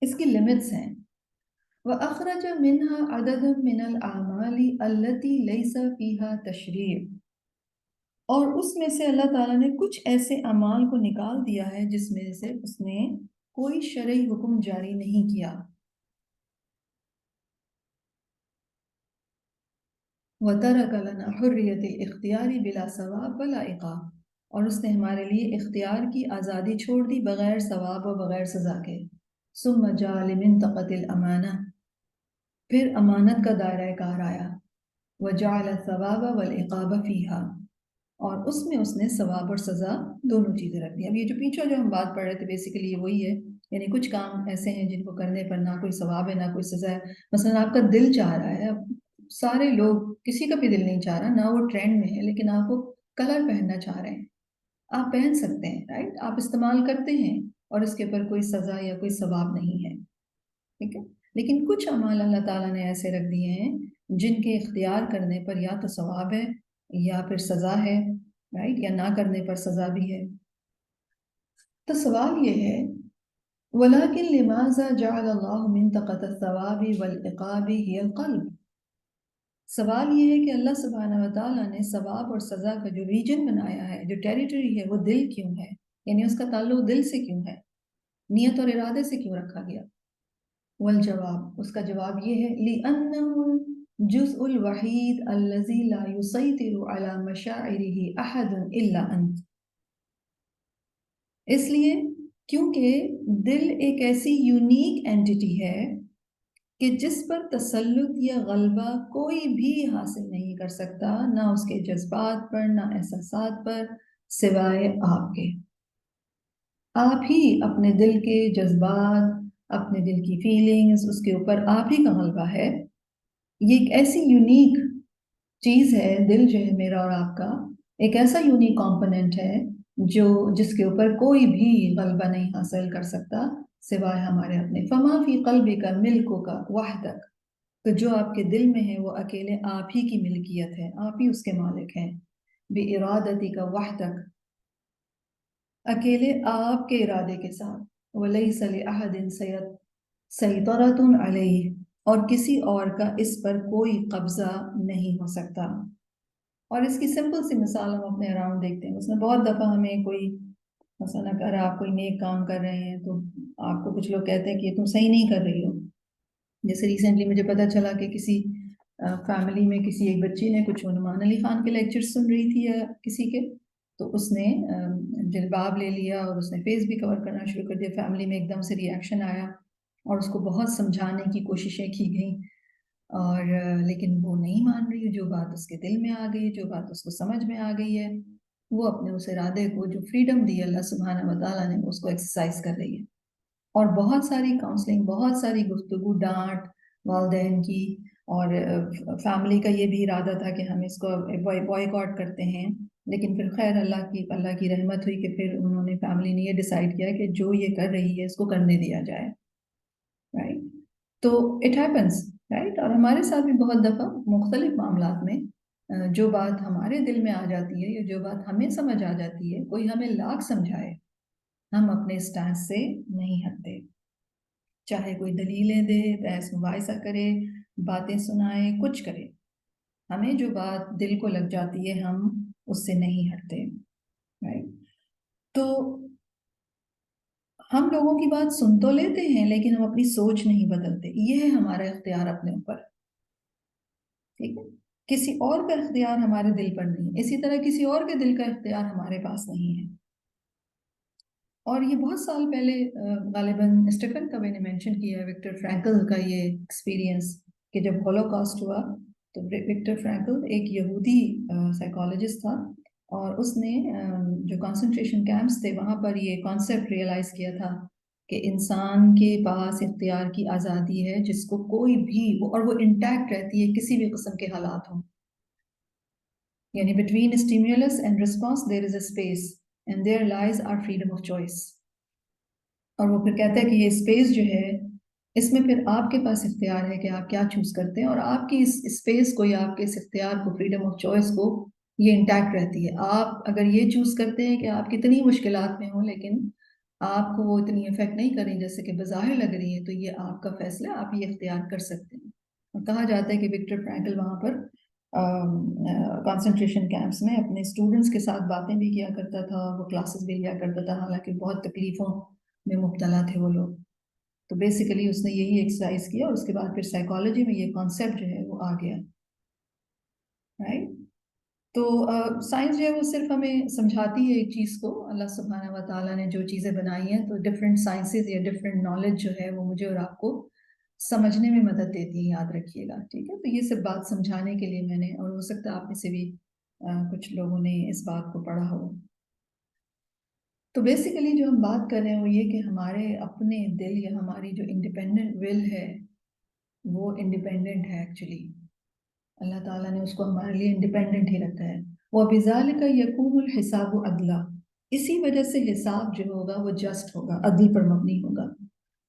اس کی لمٹس ہیں۔ وَأَخْرَجَ مِنْهَا عَدَدًا مِنَ الْأَعْمَالِ الَّتِي لَيْسَ فِيهَا تَشْرِيعٌ، اور اس میں سے اللہ تعالیٰ نے کچھ ایسے اعمال کو نکال دیا ہے جس میں سے اس نے کوئی شرعی حکم جاری نہیں کیا۔ وَتَرَكَ لَنَا حُرِّيَّةَ الْإِخْتِيَارِ بِلَا ثَوَابٍ وَلَا عِقَابٍ، اور اس نے ہمارے لیے اختیار کی آزادی چھوڑ دی بغیر ثواب و بغیر سزا کے۔ ثُمَّ جَعَلَ مِنْطَقَةِ الْأَمَانَةِ، پھر امانت کا دائرہ کار آیا، وَجَعَلَ الثَّوَابَ وَالْعِقَابَ فِيهَا، اور اس میں اس نے ثواب اور سزا دونوں چیزیں رکھ دی۔ اب یہ جو پیچھے جو ہم بات پڑھ رہے تھے بیسیکلی یہ وہی ہے، یعنی کچھ کام ایسے ہیں جن کو کرنے پر نہ کوئی ثواب ہے نہ کوئی سزا ہے۔ مثلا آپ کا دل چاہ رہا ہے، اب سارے لوگ، کسی کا بھی دل نہیں چاہ رہا، نہ وہ ٹرینڈ میں ہے، لیکن آپ وہ کلر پہننا چاہ رہے ہیں، آپ پہن سکتے ہیں، رائٹ، آپ استعمال کرتے ہیں اور اس کے اوپر کوئی سزا یا کوئی ثواب نہیں ہے، ٹھیک ہے۔ لیکن کچھ اعمال اللہ تعالیٰ نے ایسے رکھ دیے ہیں جن کے اختیار کرنے پر یا تو ثواب ہے یا پھر سزا ہے، رائٹ، یا نہ کرنے پر سزا بھی ہے۔ تو سوال یہ ہے وَلَكِنْ لِمَاذَا جَعَلَ اللَّهُ مِنْطَقَةَ الثَّوَابِ وَالْعِقَابِ هِيَ الْقَلْبُ، سوال یہ ہے کہ اللہ سبحانہ و تعالیٰ نے ثواب اور سزا کا جو ریجن بنایا ہے، جو ٹیریٹری ہے، وہ دل کیوں ہے، یعنی اس کا تعلق دل سے کیوں ہے، نیت اور ارادے سے کیوں رکھا گیا۔ والجواب، اس کا جواب یہ ہے لِأَنَّهُ الْجُزْءُ الْوَحِيدُ الَّذِي لَا يُسَيْطِرُ عَلَى مَشَاعِرِهِ أَحَدٌ إِلَّا أَنْتَ، اس لیے کیونکہ دل ایک ایسی یونیک اینٹیٹی ہے کہ جس پر تسلط یا غلبہ کوئی بھی حاصل نہیں کر سکتا، نہ اس کے جذبات پر نہ احساسات پر، سوائے آپ کے۔ آپ ہی اپنے دل کے جذبات، اپنے دل کی فیلنگز، اس کے اوپر آپ ہی کا غلبہ ہے۔ یہ ایک ایسی یونیک چیز ہے، دل جو ہے میرا اور آپ کا ایک ایسا یونیک کمپوننٹ ہے جس کے اوپر کوئی بھی غلبہ نہیں حاصل کر سکتا سوائے ہمارے اپنے۔ فما فی قلبک ملکک وحدک، تو جو آپ کے دل میں ہے وہ اکیلے آپ ہی کی ملکیت ہے، آپ ہی اس کے مالک ہیں۔ بِإِرَادَتِکَ وحدک، اکیلے آپ کے ارادے کے ساتھ۔ وَلَيْسَ لِأَحَدٍ سَيْطَرَةٌ عَلَيْهِ، اور کسی اور کا اس پر کوئی قبضہ نہیں ہو سکتا۔ اور اس کی سمپل سی مثال ہم اپنے اراؤنڈ دیکھتے ہیں، اس میں بہت دفعہ ہمیں کوئی مثلا اگر آپ کوئی نیک کام کر رہے ہیں تو آپ کو کچھ لوگ کہتے ہیں کہ یہ تم صحیح نہیں کر رہی ہو۔ جیسے ریسنٹلی مجھے پتہ چلا کہ کسی فیملی میں کسی ایک بچی نے کچھ نعمان علی خان کے لیکچر سن رہی تھی یا کسی کے، تو اس نے جلباب لے لیا اور اس نے فیس بھی کور کرنا شروع کر دیا۔ فیملی میں ایک دم سے ری ایکشن آیا اور اس کو بہت سمجھانے کی کوششیں کی گئیں، اور لیکن وہ نہیں مان رہی، جو بات اس کے دل میں آ گئی، جو بات اس کو سمجھ میں آ گئی ہے، وہ اپنے اس ارادے کو جو فریڈم دی اللہ سبحانہ و تعالیٰ نے، اس کو ایکسرسائز کر رہی ہے۔ اور بہت ساری کاؤنسلنگ، بہت ساری گفتگو، ڈانٹ والدین کی، اور فیملی کا یہ بھی ارادہ تھا کہ ہم اس کو بوائیکاٹ کرتے ہیں، لیکن پھر خیر اللہ کی رحمت ہوئی کہ پھر انہوں نے فیملی نے یہ ڈیسائیڈ کیا کہ جو یہ کر رہی ہے اس کو کرنے دیا جائے، رائٹ۔ تو اٹ ہیپنس، رائٹ. اور ہمارے ساتھ بھی بہت دفعہ مختلف معاملات میں جو بات ہمارے دل میں آ جاتی ہے یا جو بات ہمیں سمجھ آ جاتی ہے، کوئی ہمیں لاکھ سمجھائے، ہم اپنے اسٹانس سے نہیں ہٹتے، چاہے کوئی دلیلیں دے، بحث مباحثہ کرے، باتیں سنائے، کچھ کرے، ہمیں جو بات دل کو لگ جاتی ہے ہم اس سے نہیں ہٹتے. رائٹ. تو ہم لوگوں کی بات سن تو لیتے ہیں لیکن ہم اپنی سوچ نہیں بدلتے. یہ ہے ہمارا اختیار اپنے اوپر. ٹھیک ہے. کسی اور کا اختیار ہمارے دل پر نہیں، اسی طرح کسی اور کے دل کا اختیار ہمارے پاس نہیں ہے. اور یہ بہت سال پہلے غالباً اسٹیفن کوے نے مینشن کیا ہے وکٹر فرینکل کا یہ ایکسپیرینس کہ جب ہولوکاسٹ ہوا تو وکٹر فرینکل ایک یہودی سائیکالوجسٹ تھا، اور اس نے جو کانسنٹریشن کیمپس تھے وہاں پر یہ کانسیپٹ ریئلائز کیا تھا کہ انسان کے پاس اختیار کی آزادی ہے جس کو کوئی بھی اور وہ انٹیکٹ رہتی ہے کسی بھی قسم کے حالات ہوں. یعنی between stimulus and response there is a space and there لائز our freedom of choice. اور وہ پھر کہتا ہے کہ یہ اسپیس جو ہے اس میں پھر آپ کے پاس اختیار ہے کہ آپ کیا چوز کرتے ہیں، اور آپ کی اس اسپیس کو یا آپ کے اس اختیار کو، فریڈم آف چوائس کو، یہ انٹیکٹ رہتی ہے. آپ اگر یہ چوز کرتے ہیں کہ آپ کتنی مشکلات میں ہوں لیکن آپ کو وہ اتنی افیکٹ نہیں کریں جیسے کہ بظاہر لگ رہی ہے، تو یہ آپ کا فیصلہ، آپ یہ اختیار کر سکتے ہیں. اور کہا جاتا ہے کہ وکٹر فرینکل وہاں پر کانسنٹریشن کیمپس میں اپنے اسٹوڈنٹس کے ساتھ باتیں بھی کیا کرتا تھا، وہ کلاسز بھی لیا کرتا تھا، حالانکہ بہت تکلیفوں میں مبتلا تھے وہ لوگ. تو بیسیکلی اس نے یہی ایکسرسائز کیا، اور اس کے بعد پھر سائیکالوجی میں یہ کانسیپٹ جو ہے وہ آ گیا. رائٹ. تو سائنس جو ہے وہ صرف ہمیں سمجھاتی ہے ایک چیز کو. اللہ سبحانہ و تعالیٰ نے جو چیزیں بنائی ہیں تو ڈفرینٹ سائنسز یا ڈفرینٹ نالج جو ہے وہ مجھے اور آپ کو سمجھنے میں مدد دیتی ہے، یاد رکھیے گا. ٹھیک ہے. تو یہ سب بات سمجھانے کے لیے میں نے، اور ہو سکتا ہے آپ میں سے بھی کچھ لوگوں نے اس بات کو پڑھا ہو. تو بیسیکلی جو ہم بات کر رہے ہیں وہ یہ کہ ہمارے اپنے دل یا ہماری جو انڈیپینڈنٹ ول ہے وہ انڈیپینڈنٹ ہے. ایکچولی اللہ تعالیٰ نے اس کو ہمارے لیے انڈیپینڈنٹ ہی رکھا ہے. وَبِذَلِكَ يَكُونُ الْحِسَابُ عَدْلًا. اسی وجہ سے حساب جو ہوگا وہ جسٹ ہوگا، عدل پر مبنی ہوگا.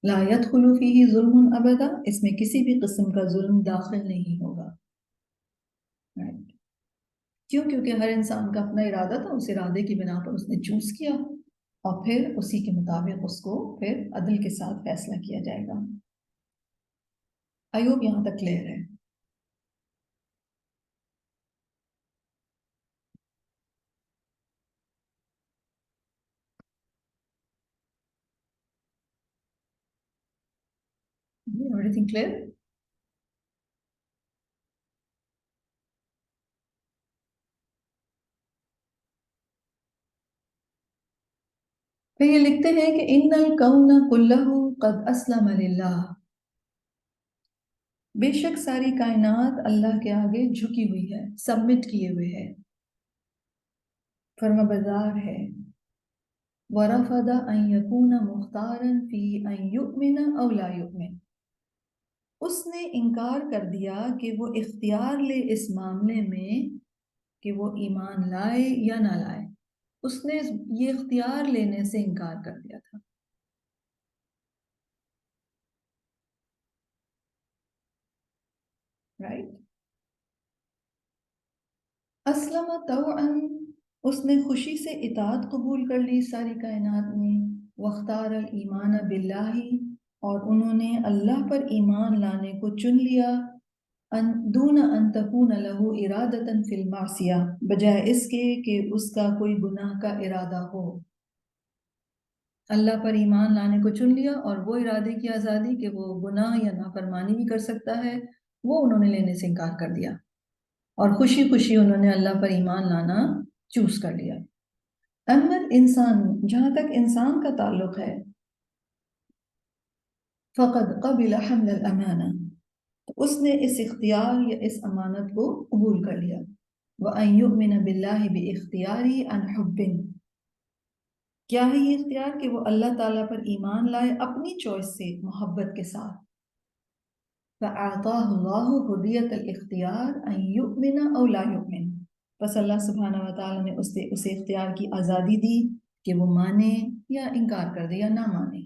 لا يدخل فيه ظلم ابدا. اس میں کسی بھی قسم کا ظلم داخل نہیں ہوگا. کیوں؟ کیونکہ ہر انسان کا اپنا ارادہ تھا، اس ارادے کی بنا پر اس نے چوز کیا، اور پھر اسی کے مطابق اس کو پھر عدل کے ساتھ فیصلہ کیا جائے گا. آئی ہوپ یہاں تک کلیئر ہے. Everything clear? پھر یہ لکھتے ہیں کہ ان الکون کلہ قد اسلم للہ. بے شک ساری کائنات اللہ کے آگے جھکی ہوئی ہے، سبمٹ کیے ہوئے ہے، فرما بردار ہے. ورفض ان یکون مختارا فی ان یؤمن او لا یؤمن. اس نے انکار کر دیا کہ وہ اختیار لے اس معاملے میں کہ وہ ایمان لائے یا نہ لائے. اس نے یہ اختیار لینے سے انکار کر دیا تھا. رائٹ. اسلم طوعا. اس نے خوشی سے اطاعت قبول کر لی ساری کائنات میں. واختار الایمان باللہ. اور انہوں نے اللہ پر ایمان لانے کو چن لیا. دون ان تکون له ارادۃ فی المعصیہ. بجائے اس کے کہ اس کا کوئی گناہ کا ارادہ ہو. اللہ پر ایمان لانے کو چن لیا، اور وہ ارادے کی آزادی کہ وہ گناہ یا نافرمانی بھی کر سکتا ہے وہ انہوں نے لینے سے انکار کر دیا، اور خوشی خوشی انہوں نے اللہ پر ایمان لانا چوز کر لیا. اما انسان. جہاں تک انسان کا تعلق ہے، فقد قبل حمل الامانہ. اس نے اس اختیار یا اس امانت کو قبول کر لیا. وَأَن يُؤْمِنَ بِاللَّهِ بِإِخْتِيَارِهِ عَنْ حُبٍّ. کیا ہے یہ اختیار؟ کہ وہ اللہ تعالیٰ پر ایمان لائے اپنی چوائس سے، محبت کے ساتھ. فَأَعْطَاهُ اللَّهُ حُرِّيَّةَ الْإِخْتِيَارِ أَن يُؤْمِنَ أَوْ لَا يُؤْمِنَ. بس اللہ سبحانہ و تعالیٰ نے اسے اختیار کی آزادی دی کہ وہ مانے یا انکار کر دے یا نہ مانے.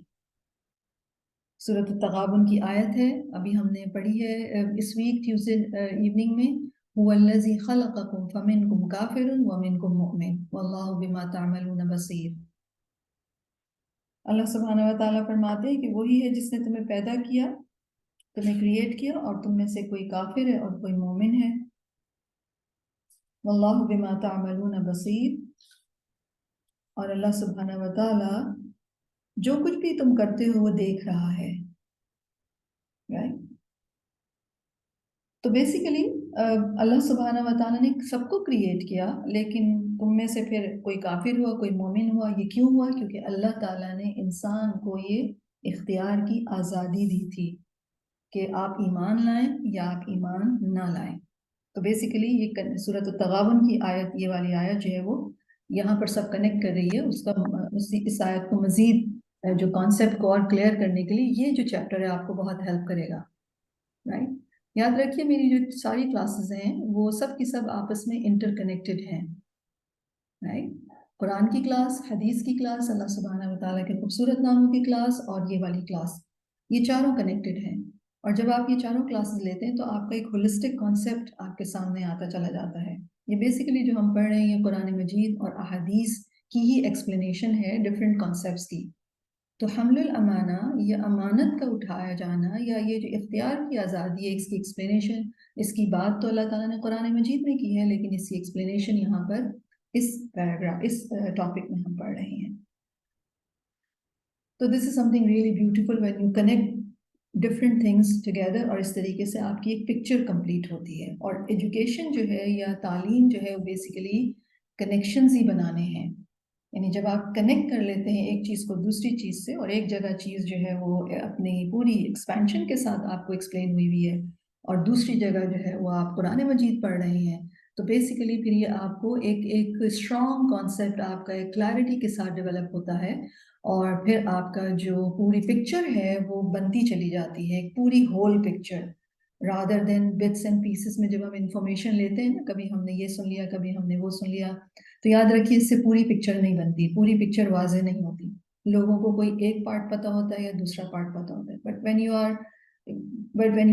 سورۃ التغابن کی آیت ہے، ابھی ہم نے پڑھی ہے اس ویک ٹیوزڈے ایوننگ میں، هو الذی خلقکم فمنکم کافر ومنکم مؤمن واللہ بما تعملون بصیر۔ اللہ سبحانہ و تعالیٰ فرماتے ہیں کہ وہی ہے جس نے تمہیں پیدا کیا، تمہیں کریٹ کیا، اور تم میں سے کوئی کافر ہے اور کوئی مومن ہے۔ واللہ بما تعملون بصیر، اور اللہ سبحانہ و تعالیٰ جو کچھ بھی تم کرتے ہو وہ دیکھ رہا ہے، right؟ تو بیسیکلی اللہ سبحانہ و تعالیٰ نے سب کو کریٹ کیا، لیکن تم میں سے پھر کوئی کافر ہوا، کوئی مومن ہوا۔ یہ کیوں ہوا؟ کیونکہ اللہ تعالیٰ نے انسان کو یہ اختیار کی آزادی دی تھی کہ آپ ایمان لائیں یا آپ ایمان نہ لائیں۔ تو بیسیکلی یہ سورۃ التغابن کی آیت، یہ والی آیت جو ہے وہ یہاں پر سب کنیکٹ کر رہی ہے، اس آیت کو مزید جو کانسیپٹ کو اور کلیئر کرنے کے لیے یہ جو چیپٹر ہے آپ کو بہت ہیلپ کرے گا، رائٹ؟ یاد رکھیے میری جو ساری کلاسز ہیں وہ سب کی سب آپس میں انٹر کنیکٹڈ ہیں، رائٹ؟ قرآن کی کلاس، حدیث کی کلاس، اللہ سبحانہ و تعالیٰ کے خوبصورت ناموں کی کلاس، اور یہ والی کلاس، یہ چاروں کنیکٹڈ ہیں۔ اور جب آپ یہ چاروں کلاسز لیتے ہیں تو آپ کا ایک ہولسٹک کانسیپٹ آپ کے سامنے آتا چلا جاتا ہے۔ یہ بیسیکلی جو ہم پڑھ رہے ہیں یہ قرآن مجید اور احادیث کی ہی ایکسپلینیشن ہے ڈفرینٹ کانسیپٹس کی۔ تو حمل الامانہ، یہ امانت کا اٹھایا جانا، یا یہ جو اختیار کی آزادی ہے، اس کی ایکسپلینیشن، اس کی بات تو اللہ تعالیٰ نے قرآن مجید میں کی ہے، لیکن اس کی ایکسپلینیشن یہاں پر اس پیراگراف، اس ٹاپک میں ہم پڑھ رہے ہیں۔ تو this is something really beautiful when you connect different things together, اور اس طریقے سے آپ کی ایک پکچر کمپلیٹ ہوتی ہے۔ اور ایجوکیشن جو ہے یا تعلیم جو ہے وہ بیسیکلی کنیکشنز ہی بنانے ہیں، یعنی جب آپ کنیکٹ کر لیتے ہیں ایک چیز کو دوسری چیز سے، اور ایک جگہ چیز جو ہے وہ اپنی پوری ایکسپینشن کے ساتھ آپ کو ایکسپلین ہوئی ہوئی ہے، اور دوسری جگہ جو ہے وہ آپ قرآن مجید پڑھ رہے ہیں، تو بیسیکلی پھر یہ آپ کو ایک اسٹرانگ کانسیپٹ آپ کا ایک کلیئرٹی کے ساتھ ڈیولپ ہوتا ہے، اور پھر آپ کا جو پوری پکچر ہے وہ بنتی چلی جاتی ہے، ایک پوری whole picture, rather than bits and pieces میں جب ہم انفارمیشن لیتے ہیں نا، کبھی ہم نے یہ سن لیا، کبھی ہم نے وہ سن لیا، تو یاد رکھیے اس سے پوری پکچر نہیں بنتی، پوری پکچر واضح نہیں ہوتی۔ لوگوں کو کوئی ایک پارٹ پتہ ہوتا ہے یا دوسرا پارٹ پتہ ہوتا ہے، but when you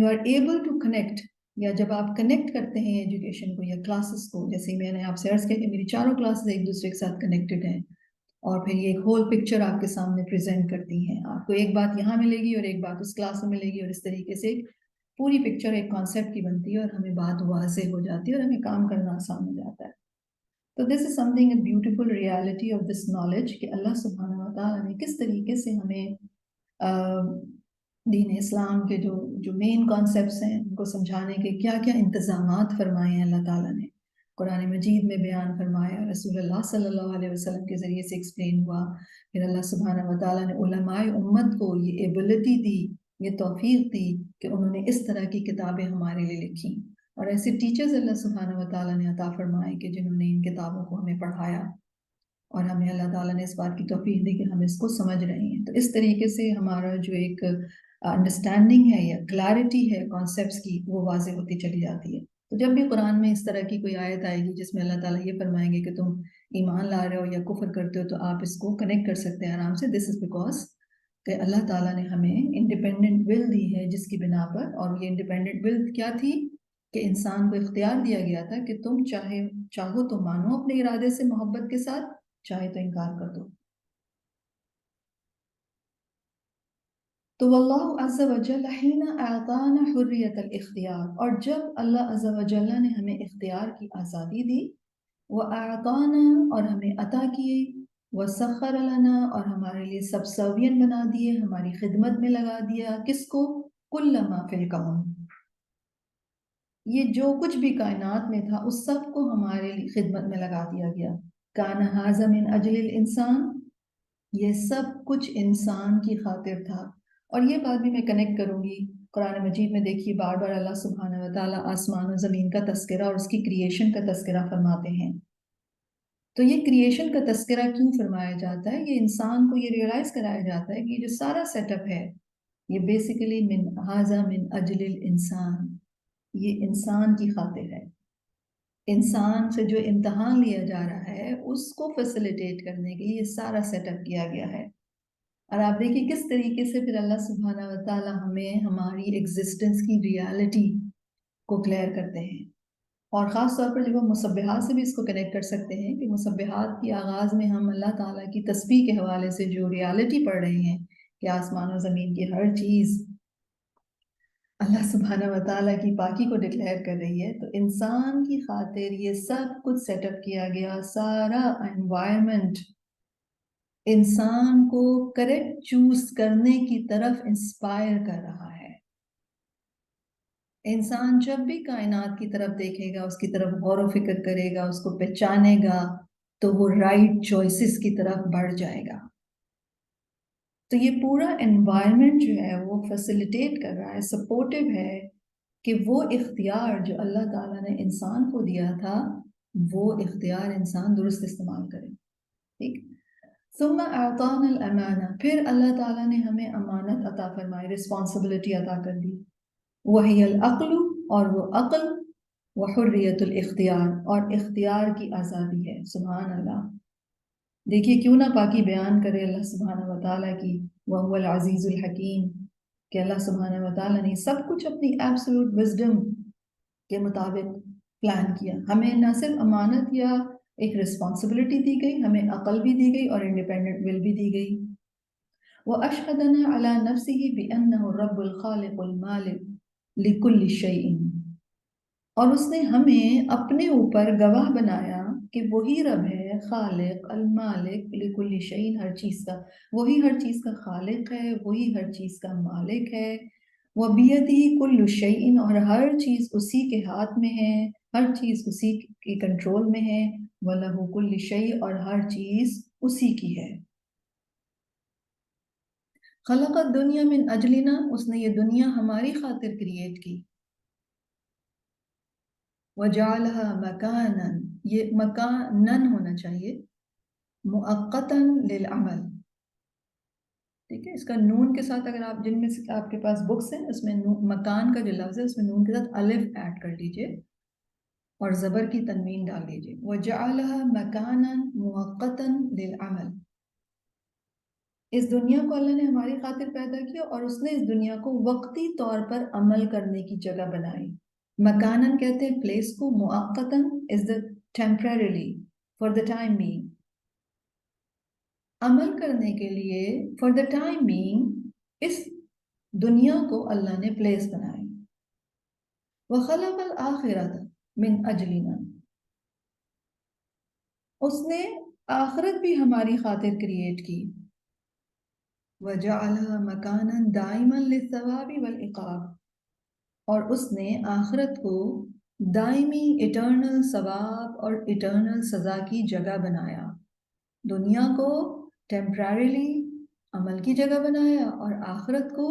are able to connect, یا جب آپ کنیکٹ کرتے ہیں ایجوکیشن کو یا کلاسز کو، جیسے میں نے آپ سے عرض کیا کہ میری چاروں کلاسز ایک دوسرے کے ساتھ کنیکٹڈ ہیں، اور پھر یہ ایک ہول پکچر آپ کے سامنے پریزنٹ کرتی ہیں۔ آپ کو ایک بات یہاں ملے گی اور ایک بات اس کلاس میں ملے گی، اور اس طریقے سے پوری پکچر ایک کانسیپٹ کی بنتی ہے، اور ہمیں بات واضح ہو جاتی ہے اور ہمیں کام کرنا آسان ہو جاتا ہے۔ تو this is something a beautiful reality of this knowledge, کہ اللہ سبحانہ و تعالیٰ نے کس طریقے سے ہمیں دین اسلام کے جو مین کانسیپٹس ہیں ان کو سمجھانے کے کیا کیا انتظامات فرمائے ہیں اللہ تعالیٰ نے، قرآن مجید میں بیان فرمایا، رسول اللہ صلی اللہ علیہ وسلم کے ذریعے سے ایکسپلین ہوا، پھر اللہ سبحانہ و تعالیٰ نے علماء امت کو یہ ایبلٹی دی، یہ توفیق دی کہ انہوں نے اس طرح کی کتابیں ہمارے لیے لکھی، اور ایسے ٹیچرز اللہ سبحانہ و تعالیٰ نے عطا فرمائے کہ جنہوں نے ان کتابوں کو ہمیں پڑھایا، اور ہمیں اللہ تعالیٰ نے اس بات کی توفیق دی کہ ہم اس کو سمجھ رہے ہیں۔ تو اس طریقے سے ہمارا جو ایک انڈرسٹینڈنگ ہے یا کلیئرٹی ہے کانسیپٹس کی، وہ واضح ہوتی چلی جاتی ہے۔ تو جب بھی قرآن میں اس طرح کی کوئی آیت آئے گی جس میں اللہ تعالیٰ یہ فرمائیں گے کہ تم ایمان لا رہے ہو یا کفر کرتے ہو، تو آپ اس کو کنیکٹ کر سکتے ہیں آرام سے۔ دس از بیکاز کہ اللہ تعالیٰ نے ہمیں انڈیپینڈنٹ ول دی ہے، جس کی بنا پر، اور یہ انڈیپینڈنٹ ول کیا تھی کہ انسان کو اختیار دیا گیا تھا کہ تم چاہو تو مانو اپنے ارادے سے محبت کے ساتھ، چاہے تو انکار کر دو۔ تو واللہ عز و جل حین اعطانا حریت الاختیار، اور جب اللہ عز و جل نے ہمیں اختیار کی آزادی دی، وَأَعْطَانَا، اور ہمیں عطا کیے، وَسَخَّرَ لَنَا، اور ہمارے لیے سبسروینٹ بنا دیے، ہماری خدمت میں لگا دیا، کس کو؟ کُلَّ مَا فِی الْکَوْن، یہ جو کچھ بھی کائنات میں تھا اس سب کو ہمارے لیے خدمت میں لگا دیا گیا۔ کَانَ هَذَا مِنْ أَجْلِ الْإِنسان، یہ سب کچھ انسان کی خاطر تھا۔ اور یہ بات بھی میں کنیکٹ کروں گی، قرآن مجید میں دیکھیے بار بار اللہ سبحانہ و تعالیٰ آسمان و زمین کا تذکرہ اور اس کی کریشن کا تذکرہ فرماتے ہیں۔ تو یہ کریشن کا تذکرہ کیوں فرمایا جاتا ہے؟ یہ انسان کو یہ ریئلائز کرایا جاتا ہے کہ یہ جو سارا سیٹ اپ ہے یہ بیسیکلی من ھذا من اجل الانسان، یہ انسان کی خاطر ہے۔ انسان سے جو امتحان لیا جا رہا ہے اس کو فیسیلیٹیٹ کرنے کے لیے یہ سارا سیٹ اپ کیا گیا ہے۔ اور آپ دیکھیں کس طریقے سے پھر اللہ سبحانہ و تعالیٰ ہمیں ہماری ایگزسٹنس کی ریالٹی کو کلیئر کرتے ہیں. اور خاص طور پر جب ہم مصبحات سے بھی اس کو کنیکٹ کر سکتے ہیں کہ مصبحات کی آغاز میں ہم اللہ تعالیٰ کی تسبیح کے حوالے سے جو ریالٹی پڑھ رہے ہیں کہ آسمان و زمین کی ہر چیز اللہ سبحانہ و تعالیٰ کی پاکی کو ڈکلیئر کر رہی ہے، تو انسان کی خاطر یہ سب کچھ سیٹ اپ کیا گیا، سارا انوائرمنٹ انسان کو کریکٹ چوز کرنے کی طرف انسپائر کر رہا ہے. انسان جب بھی کائنات کی طرف دیکھے گا، اس کی طرف غور و فکر کرے گا، اس کو پہچانے گا، تو وہ رائٹ چوائسز کی طرف بڑھ جائے گا. تو یہ پورا انوائرمنٹ جو ہے وہ فیسیلیٹیٹ کر رہا ہے، سپورٹیو ہے کہ وہ اختیار جو اللہ تعالیٰ نے انسان کو دیا تھا وہ اختیار انسان درست استعمال کرے. ٹھیک. ثم اعطانا الامانہ، پھر اللہ تعالیٰ نے ہمیں امانت عطا فرمائی، رسپانسبلٹی عطا کر دی. وہی العقل، اور وہ عقل، وحریت الاختیار، اور اختیار کی آزادی ہے. سبحان اللہ. دیکھیے کیوں نہ پاکی بیان کرے اللہ سبحانہ و تعالیٰ کی، وَهُوَ العزیز الحکیم، کہ اللہ سبحانہ و تعالیٰ نے سب کچھ اپنی ایبسولوٹ وزڈم کے مطابق پلان کیا. ہمیں نہ صرف امانت یا ایک رسپانسبلٹی دی گئی، ہمیں عقل بھی دی گئی اور انڈیپینڈنٹ ول بھی دی گئی. وَأَشْهَدَنَا عَلَى نَفْسِهِ بِأَنَّهُ الرَّبُّ الْخَالِقُ الْمَالِكُ لِكُلِّ شَيْءٍ، اور اس نے ہمیں اپنے اوپر گواہ بنایا کہ وہی رب ہے، خالق المالک لکل شیء، ہر چیز کا، وہی ہر چیز کا خالق ہے، وہی ہر چیز کا مالک ہے. وَبِيَدِهِ كُلُّ شَيْءٍ، اور ہر چیز اسی کے ہاتھ میں ہے، ہر چیز اسی کے کنٹرول میں ہے. وَلَهُ كُلُّ شَيْءٍ، اور ہر چیز اسی کی ہے. خلق الدنیا من اجلنا، اس نے یہ دنیا ہماری خاطر کریٹ کی. وَجَعَلَهَا مَكَانًا، یہ مکانن ہونا چاہیے، مؤقتا للعمل. ٹھیک ہے، اس کا نون کے ساتھ اگر آپ جن میں سے آپ کے پاس بکس ہیں اس میں مکان کا جو لفظ ہے اس میں نون کے ساتھ الف ایڈ کر لیجئے اور زبر کی تنوین ڈال دیجئے. وَجَعَلَهَا مَكَانًا مُؤَقَّتًا لِلْعَمَلِ، اس دنیا کو اللہ نے ہماری خاطر پیدا کیا اور اس نے اس دنیا کو وقتی طور پر عمل کرنے کی جگہ بنائی. مکانن کہتے ہیں پلیس کو، مؤقتاً is the temporarily, for the time being. عمل کرنے کے لیے فار دا ٹائم بینگ اس دنیا کو اللہ نے پلیس بنائی. وَخَلَقَ الْآخِرَةَ مِنْ أَجْلِنَا، اس نے آخرت بھی ہماری خاطر کریٹ کی. وَجَعَلَهَا مَكَانًا دَائِمًا لِلثَّوَابِ وَالْعِقَابِ، اور اس نے آخرت کو دائمی اٹرنل ثواب اور اٹرنل سزا کی جگہ بنایا. دنیا کو ٹیمپرریلی عمل کی جگہ بنایا اور آخرت کو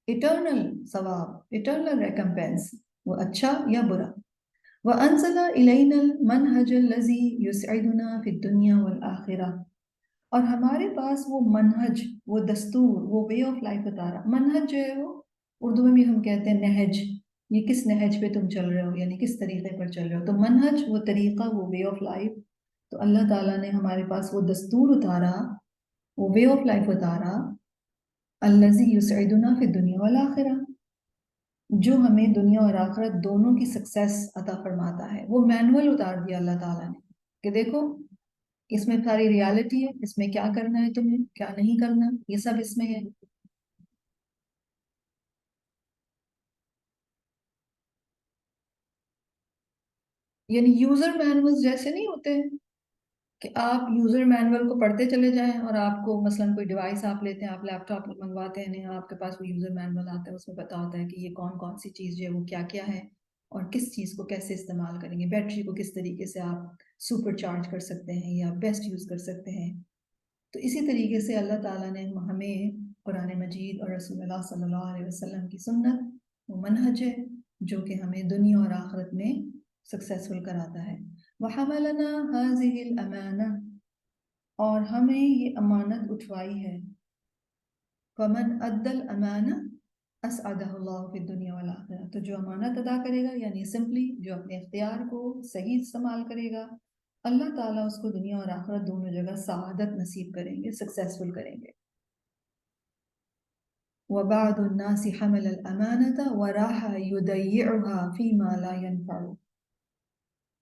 اٹرنل ثواب، اٹرنل ریکمپینس، وہ اچھا یا برا. وَأَنزَلَ إِلَيْنَا الْمَنْهَجَ الَّذِي يُسْعِدُنَا فِي الدُّنْيَا وَالْآخِرَةِ، اور ہمارے پاس وہ منہج، وہ دستور، وہ وے آف لائف اتارا. منہج جو ہے وہ اردو میں بھی ہم کہتے ہیں نہج، یہ کس نہج پہ تم چل رہے ہو، یعنی کس طریقے پر چل رہے ہو. تو منہج وہ طریقہ، وہ وے آف لائف. تو اللہ تعالیٰ نے ہمارے پاس وہ دستور اتارا، وہ وے آف لائف اتارا، الذی یسعدنا فی الدنیا والآخرہ، جو ہمیں دنیا اور آخرت دونوں کی سکسیس عطا فرماتا ہے. وہ مینول اتار دیا اللہ تعالیٰ نے کہ دیکھو اس میں ساری ریالٹی ہے، اس میں کیا کرنا ہے تمہیں، کیا نہیں کرنا، یہ سب اس میں ہے. یعنی یوزر مینولز جیسے نہیں ہوتے کہ آپ یوزر مینول کو پڑھتے چلے جائیں اور آپ کو مثلا کوئی ڈیوائس آپ لیتے ہیں، آپ لیپ ٹاپ منگواتے ہیں، آپ کے پاس وہ یوزر مینول آتا ہے، اس میں پتا ہوتا ہے کہ یہ کون کون سی چیز جو ہے وہ کیا کیا ہے اور کس چیز کو کیسے استعمال کریں گے، بیٹری کو کس طریقے سے آپ سپر چارج کر سکتے ہیں یا بیسٹ یوز کر سکتے ہیں. تو اسی طریقے سے اللہ تعالیٰ نے ہمیں قرآن مجید اور رسول اللہ صلی اللہ علیہ وسلم کی سنت، وہ منہج ہے جو کہ ہمیں دنیا اور آخرت میں سکسیسفل کراتا ہے. وَحَمَلَنَا هَذِهِ الْأَمَانَةَ، اور ہمیں یہ امانت اٹھوائی ہے. فَمَنْ أَدَّى الْأَمَانَةَ أَسْعَدَهُ اللَّهُ فِي الدُّنْيَا وَالْآخِرَةِ، تو جو امانت ادا کرے گا، یعنی سمپلی جو اپنے اختیار کو صحیح استعمال کرے گا، اللہ تعالیٰ اس کو دنیا اور آخرت دونوں جگہ سعادت نصیب کریں گے، سکسیسفل کریں گے. وَبَعْضُ النَّاسِ حَمَلَ الْأَمَانَةَ وَرَاحَ يُضَيِّعُهَا فِي مَا لَا يَنْفَعُ،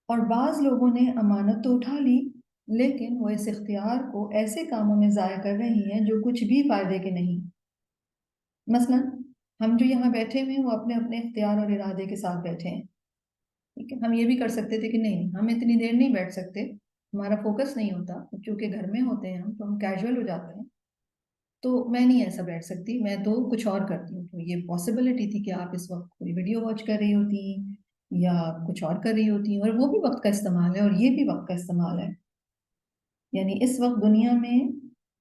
اور بعض لوگوں نے امانت تو اٹھا لی لیکن وہ اس اختیار کو ایسے کاموں میں ضائع کر رہی ہیں جو کچھ بھی فائدے کے نہیں۔ مثلا ہم جو یہاں بیٹھے ہوئے ہیں وہ اپنے اپنے اختیار اور ارادے کے ساتھ بیٹھے ہیں، ٹھیک ہے، ہم یہ بھی کر سکتے تھے کہ نہیں ہم اتنی دیر نہیں بیٹھ سکتے، ہمارا فوکس نہیں ہوتا، چونکہ گھر میں ہوتے ہیں ہم تو ہم کیجول ہو جاتے ہیں، تو میں نہیں ایسا بیٹھ سکتی، میں تو کچھ اور کرتی ہوں۔ تو یہ پاسبلٹی تھی کہ آپ اس وقت کوئی ویڈیو واچ کر رہی ہوتی یا کچھ اور کر رہی ہوتی ہیں، اور وہ بھی وقت کا استعمال ہے اور یہ بھی وقت کا استعمال ہے۔ یعنی اس وقت دنیا میں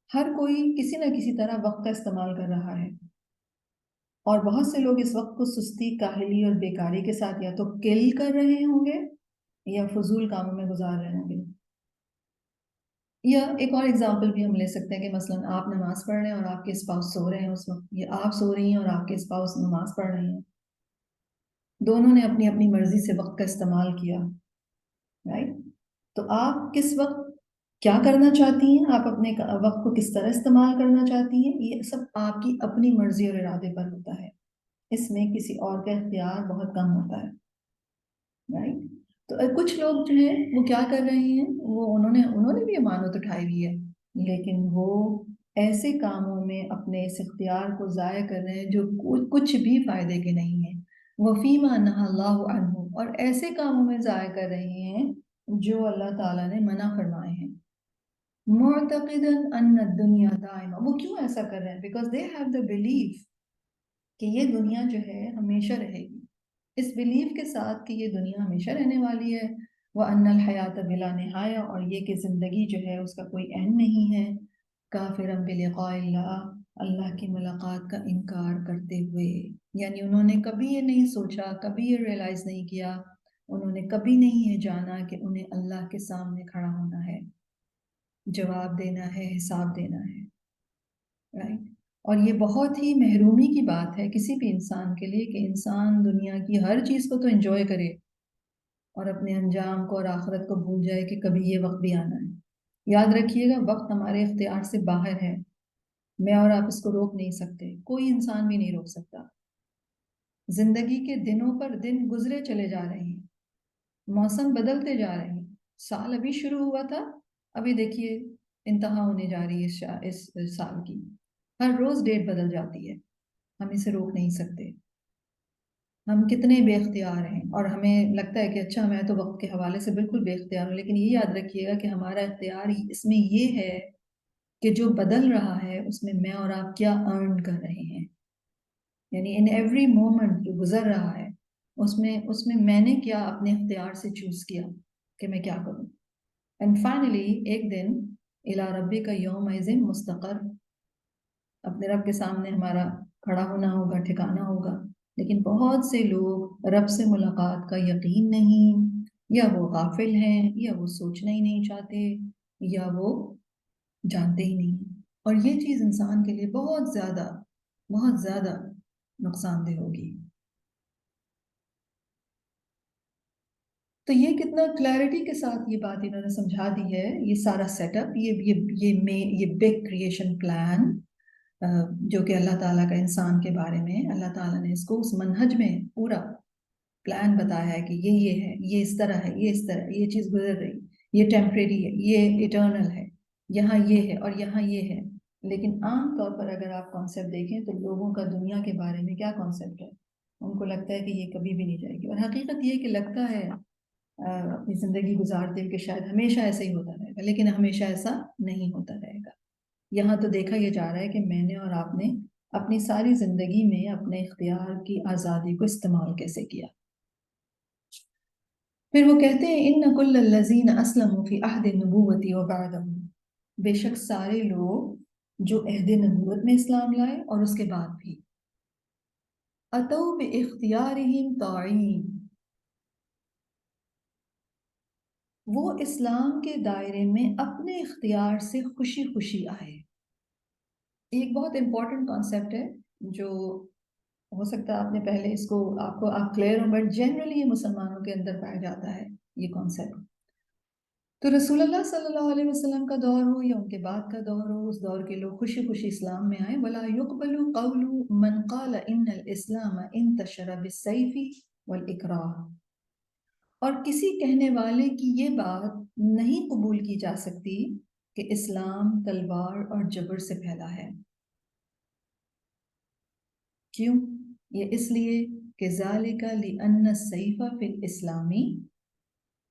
ہر کوئی کسی نہ کسی طرح وقت کا استعمال کر رہا ہے، اور بہت سے لوگ اس وقت کو سستی، کاہلی اور بیکاری کے ساتھ یا تو کل کر رہے ہوں گے یا فضول کاموں میں گزار رہے ہوں گے۔ یا ایک اور اگزامپل بھی ہم لے سکتے ہیں کہ مثلا آپ نماز پڑھ رہے ہیں اور آپ کے اسپاؤس سو رہے ہیں اس وقت، یا آپ سو رہی ہیں اور آپ کے اسپاؤس نماز پڑھ رہے ہیں، دونوں نے اپنی اپنی مرضی سے وقت کا استعمال کیا، رائٹ؟ تو آپ کس وقت کیا کرنا چاہتی ہیں، آپ اپنے وقت کو کس طرح استعمال کرنا چاہتی ہیں، یہ سب آپ کی اپنی مرضی اور ارادے پر ہوتا ہے، اس میں کسی اور کا اختیار بہت کم ہوتا ہے، رائٹ؟ تو کچھ لوگ جو ہیں وہ کیا کر رہے ہیں، وہ انہوں نے بھی امانت اٹھائی ہوئی ہے لیکن وہ ایسے کاموں میں اپنے اس اختیار کو ضائع کر رہے ہیں جو کچھ بھی فائدے کے نہیں ہیں، وَفِيمَا نَهَى اللَّهُ عَنْهُ، اور ایسے کاموں میں ضائع کر رہے ہیں جو اللہ تعالیٰ نے منع فرمائے ہیں۔ مُعْتَقِدًا أَنَّ الدُّنْيَا دَائِمَةٌ، وہ کیوں ایسا کر رہے ہیں؟ because they have the belief کہ یہ دنیا جو ہے ہمیشہ رہے گی، اس بلیف کے ساتھ کہ یہ دنیا ہمیشہ رہنے والی ہے، وَأَنَّ الْحَيَاةَ بِلَا نِهَایَةٍ، اور یہ کہ زندگی جو ہے اس کا کوئی اینڈ نہیں ہے، کافرًا بِلِقَاءِ اللَّهِ، اللہ کی ملاقات کا انکار کرتے ہوئے، یعنی انہوں نے کبھی یہ نہیں سوچا، کبھی یہ ریئلائز نہیں کیا، انہوں نے کبھی نہیں یہ جانا کہ انہیں اللہ کے سامنے کھڑا ہونا ہے، جواب دینا ہے، حساب دینا ہے، رائٹ؟ اور یہ بہت ہی محرومی کی بات ہے کسی بھی انسان کے لیے کہ انسان دنیا کی ہر چیز کو تو انجوائے کرے اور اپنے انجام کو اور آخرت کو بھول جائے کہ کبھی یہ وقت بھی آنا ہے۔ یاد رکھیے گا وقت ہمارے اختیار سے باہر ہے، میں اور آپ اس کو روک نہیں سکتے، کوئی انسان بھی نہیں روک سکتا۔ زندگی کے دنوں پر دن گزرے چلے جا رہے ہیں، موسم بدلتے جا رہے ہیں، سال ابھی شروع ہوا تھا، ابھی دیکھیے انتہا ہونے جا رہی ہے اس سال کی، ہر روز ڈیٹ بدل جاتی ہے، ہم اسے روک نہیں سکتے۔ ہم کتنے بے اختیار ہیں، اور ہمیں لگتا ہے کہ اچھا میں تو وقت کے حوالے سے بالکل بے اختیار ہوں، لیکن یہ یاد رکھیے گا کہ ہمارا اختیار اس میں یہ ہے کہ جو بدل رہا ہے اس میں میں اور آپ کیا ارن کر رہے ہیں، یعنی ان ایوری مومنٹ جو گزر رہا ہے اس میں میں نے کیا اپنے اختیار سے چوز کیا کہ میں کیا کروں۔ اینڈ فائنلی ایک دن الی ربک یومئذ مستقر، اپنے رب کے سامنے ہمارا کھڑا ہونا ہوگا، ٹھکانا ہوگا، لیکن بہت سے لوگ رب سے ملاقات کا یقین نہیں، یا وہ غافل ہیں، یا وہ سوچنا ہی نہیں چاہتے، یا وہ جانتے ہی نہیں، اور یہ چیز انسان کے لیے بہت زیادہ نقصان دہ ہوگی۔ تو یہ کتنا کلیئرٹی کے ساتھ یہ بات انہوں نے سمجھا دی ہے، یہ سارا سیٹ اپ، یہ بگ کریشن پلان جو کہ اللہ تعالیٰ کا انسان کے بارے میں، اللہ تعالیٰ نے اس کو اس منہج میں پورا پلان بتایا ہے کہ یہ ہے، یہ اس طرح ہے، یہ اس طرح، یہ چیز گزر رہی، یہ ٹیمپریری ہے، یہ ایٹرنل ہے، یہاں یہ ہے اور یہاں یہ ہے۔ لیکن عام طور پر اگر آپ کانسیپٹ دیکھیں تو لوگوں کا دنیا کے بارے میں کیا کانسیپٹ ہے، ان کو لگتا ہے کہ یہ کبھی بھی نہیں جائے گی، اور حقیقت یہ کہ لگتا ہے اپنی زندگی گزارتے ہوئے کہ شاید ہمیشہ ایسا ہی ہوتا رہے گا، لیکن ہمیشہ ایسا نہیں ہوتا رہے گا۔ یہاں تو دیکھا یہ جا رہا ہے کہ میں نے اور آپ نے اپنی ساری زندگی میں اپنے اختیار کی آزادی کو استعمال کیسے کیا۔ پھر وہ کہتے ہیں ان کل الذین اسلموا فی عہد النبوۃ وبعدہ، بے شک سارے لوگ جو عہد نبوت میں اسلام لائے اور اس کے بعد بھی، اتوا باختیارہم طاعین، وہ اسلام کے دائرے میں اپنے اختیار سے خوشی خوشی آئے۔ ایک بہت امپورٹنٹ کانسیپٹ ہے جو ہو سکتا ہے آپ نے پہلے اس کو آپ کلیئر ہوں، بٹ جنرلی یہ مسلمانوں کے اندر پایا جاتا ہے یہ کانسیپٹ۔ تو رسول اللہ صلی اللہ علیہ وسلم کا دور ہو یا ان کے بعد کا دور ہو، اس دور کے لوگ خوشی خوشی اسلام میں آئے، ولا یقبل قول من قال ان الاسلام انتشر بالسیف والاکراہ، اور کسی کہنے والے کی یہ بات نہیں قبول کی جا سکتی کہ اسلام تلوار اور جبر سے پھیلا ہے۔ کیوں؟ یہ اس لیے کہ ذالک لأن السیف فی الاسلامی،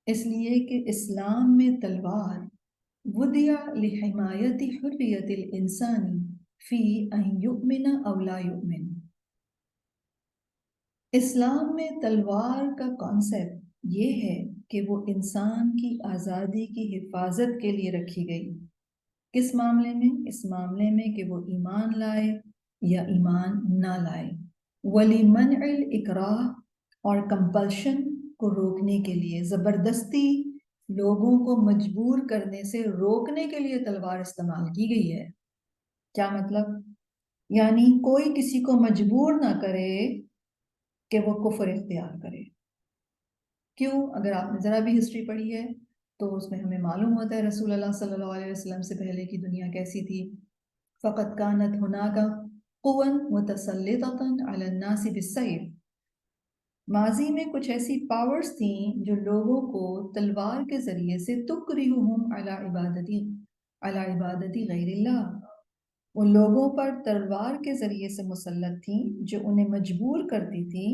اس لیے کہ اسلام میں تلوار وضع لحمایت حریت الانسان فی ان یؤمن او لا یؤمن، اسلام میں تلوار کا کانسیپٹ یہ ہے کہ وہ انسان کی آزادی کی حفاظت کے لیے رکھی گئی۔ کس معاملے میں؟ اس معاملے میں کہ وہ ایمان لائے یا ایمان نہ لائے۔ وَلِمَنْعِ الْإِكْرَاهِ، اور کمپلشن کو روکنے کے لیے، زبردستی لوگوں کو مجبور کرنے سے روکنے کے لیے تلوار استعمال کی گئی ہے۔ کیا مطلب؟ یعنی کوئی کسی کو مجبور نہ کرے کہ وہ کفر اختیار کرے۔ کیوں؟ اگر آپ نے ذرا بھی ہسٹری پڑھی ہے تو اس میں ہمیں معلوم ہوتا ہے رسول اللہ صلی اللہ علیہ وسلم سے پہلے کی دنیا کیسی تھی۔ فقط کانت هناك قوى متسلطة على الناس بالسيف، ماضی میں کچھ ایسی پاورز تھیں جو لوگوں کو تلوار کے ذریعے سے تکرہم علی عبادتی غیر اللہ، ان لوگوں پر تلوار کے ذریعے سے مسلط تھیں جو انہیں مجبور کرتی تھی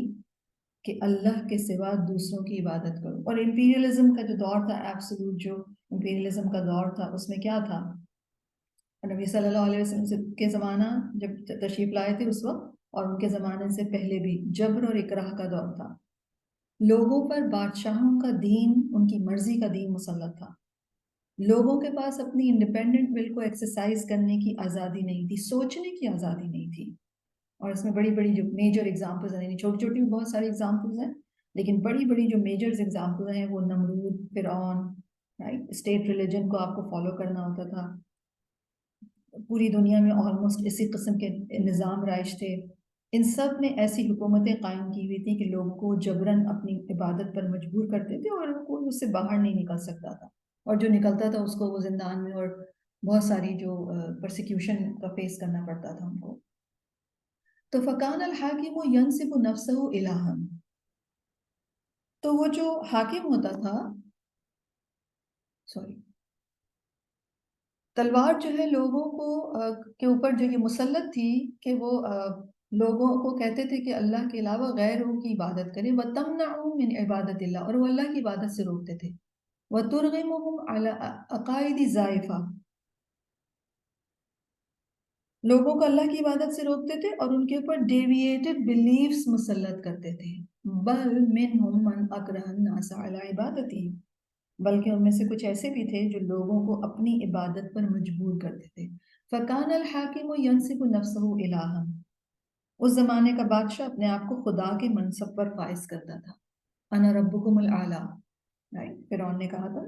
کہ اللہ کے سوا دوسروں کی عبادت کرو۔ اور امپیریلزم کا جو دور تھا، ایبسولوٹ جو امپیریلزم کا دور تھا، اس میں کیا تھا؟ نبی صلی اللہ علیہ وسلم کے زمانہ جب تشریف لائے تھے اس وقت، اور ان کے زمانے سے پہلے بھی جبر اور اکراہ کا دور تھا۔ لوگوں پر بادشاہوں کا دین، ان کی مرضی کا دین مسلط تھا۔ لوگوں کے پاس اپنی انڈیپینڈنٹ ول کو ایکسرسائز کرنے کی آزادی نہیں تھی، سوچنے کی آزادی نہیں تھی۔ اور اس میں بڑی بڑی جو میجر ایگزامپلز ہیں، یعنی چھوٹی چھوٹی بہت ساری ایگزامپلز ہیں، لیکن بڑی بڑی جو میجر ایگزامپلز ہیں وہ نمرود، فرعون، رائٹ، اسٹیٹ ریلیجن کو آپ کو فالو کرنا ہوتا تھا۔ پوری دنیا میں آلموسٹ اسی قسم کے نظام رائج تھے۔ ان سب نے ایسی حکومتیں قائم کی ہوئی تھیں کہ لوگوں کو جبراً اپنی عبادت پر مجبور کرتے تھے، اور کوئی اس سے باہر نہیں نکل سکتا تھا، اور جو نکلتا تھا اس کو وہ زندان میں اور بہت ساری جو پرسیکیوشن کا فیس کرنا پڑتا تھا ان کو۔ تو فکان الحاکم ینصب نفسہ الہا، تو وہ جو حاکم ہوتا تھا، تلوار جو ہے لوگوں کو کے اوپر جو یہ مسلط تھی کہ وہ لوگوں کو کہتے تھے کہ اللہ کے علاوہ غیروں کی عبادت کریں، وَتَمْنَعُ مِنْ عِبَادَةِ اللَّهِ، اور وہ اللہ کی عبادت سے روکتے تھے، وَتُرْغِمُهُمْ عَلَىٰ عَقَائِدِ زَائِفَةٍ، لوگوں کو اللہ کی عبادت سے روکتے تھے اور ان کے اوپر ڈیویٹڈ بلیفز مسلط کرتے تھے۔ بَلْ مِنْهُمْ مَنْ أَكْرَهَ النَّاسَ عَلَىٰ عِبَادَتِهِ، بلکہ ان میں سے کچھ ایسے بھی تھے جو لوگوں کو اپنی عبادت پر مجبور کرتے تھے۔ فَكَانَ الْحَاكِمُ يَنْصِبُ نَفْسَهُ إِلَٰهًا، اس زمانے کا بادشاہ اپنے آپ کو خدا کے منصب پر فائز کرتا تھا۔ أَنَا رَبُّكُمُ الْأَعْلَىٰ، فرعون نے کہا تھا،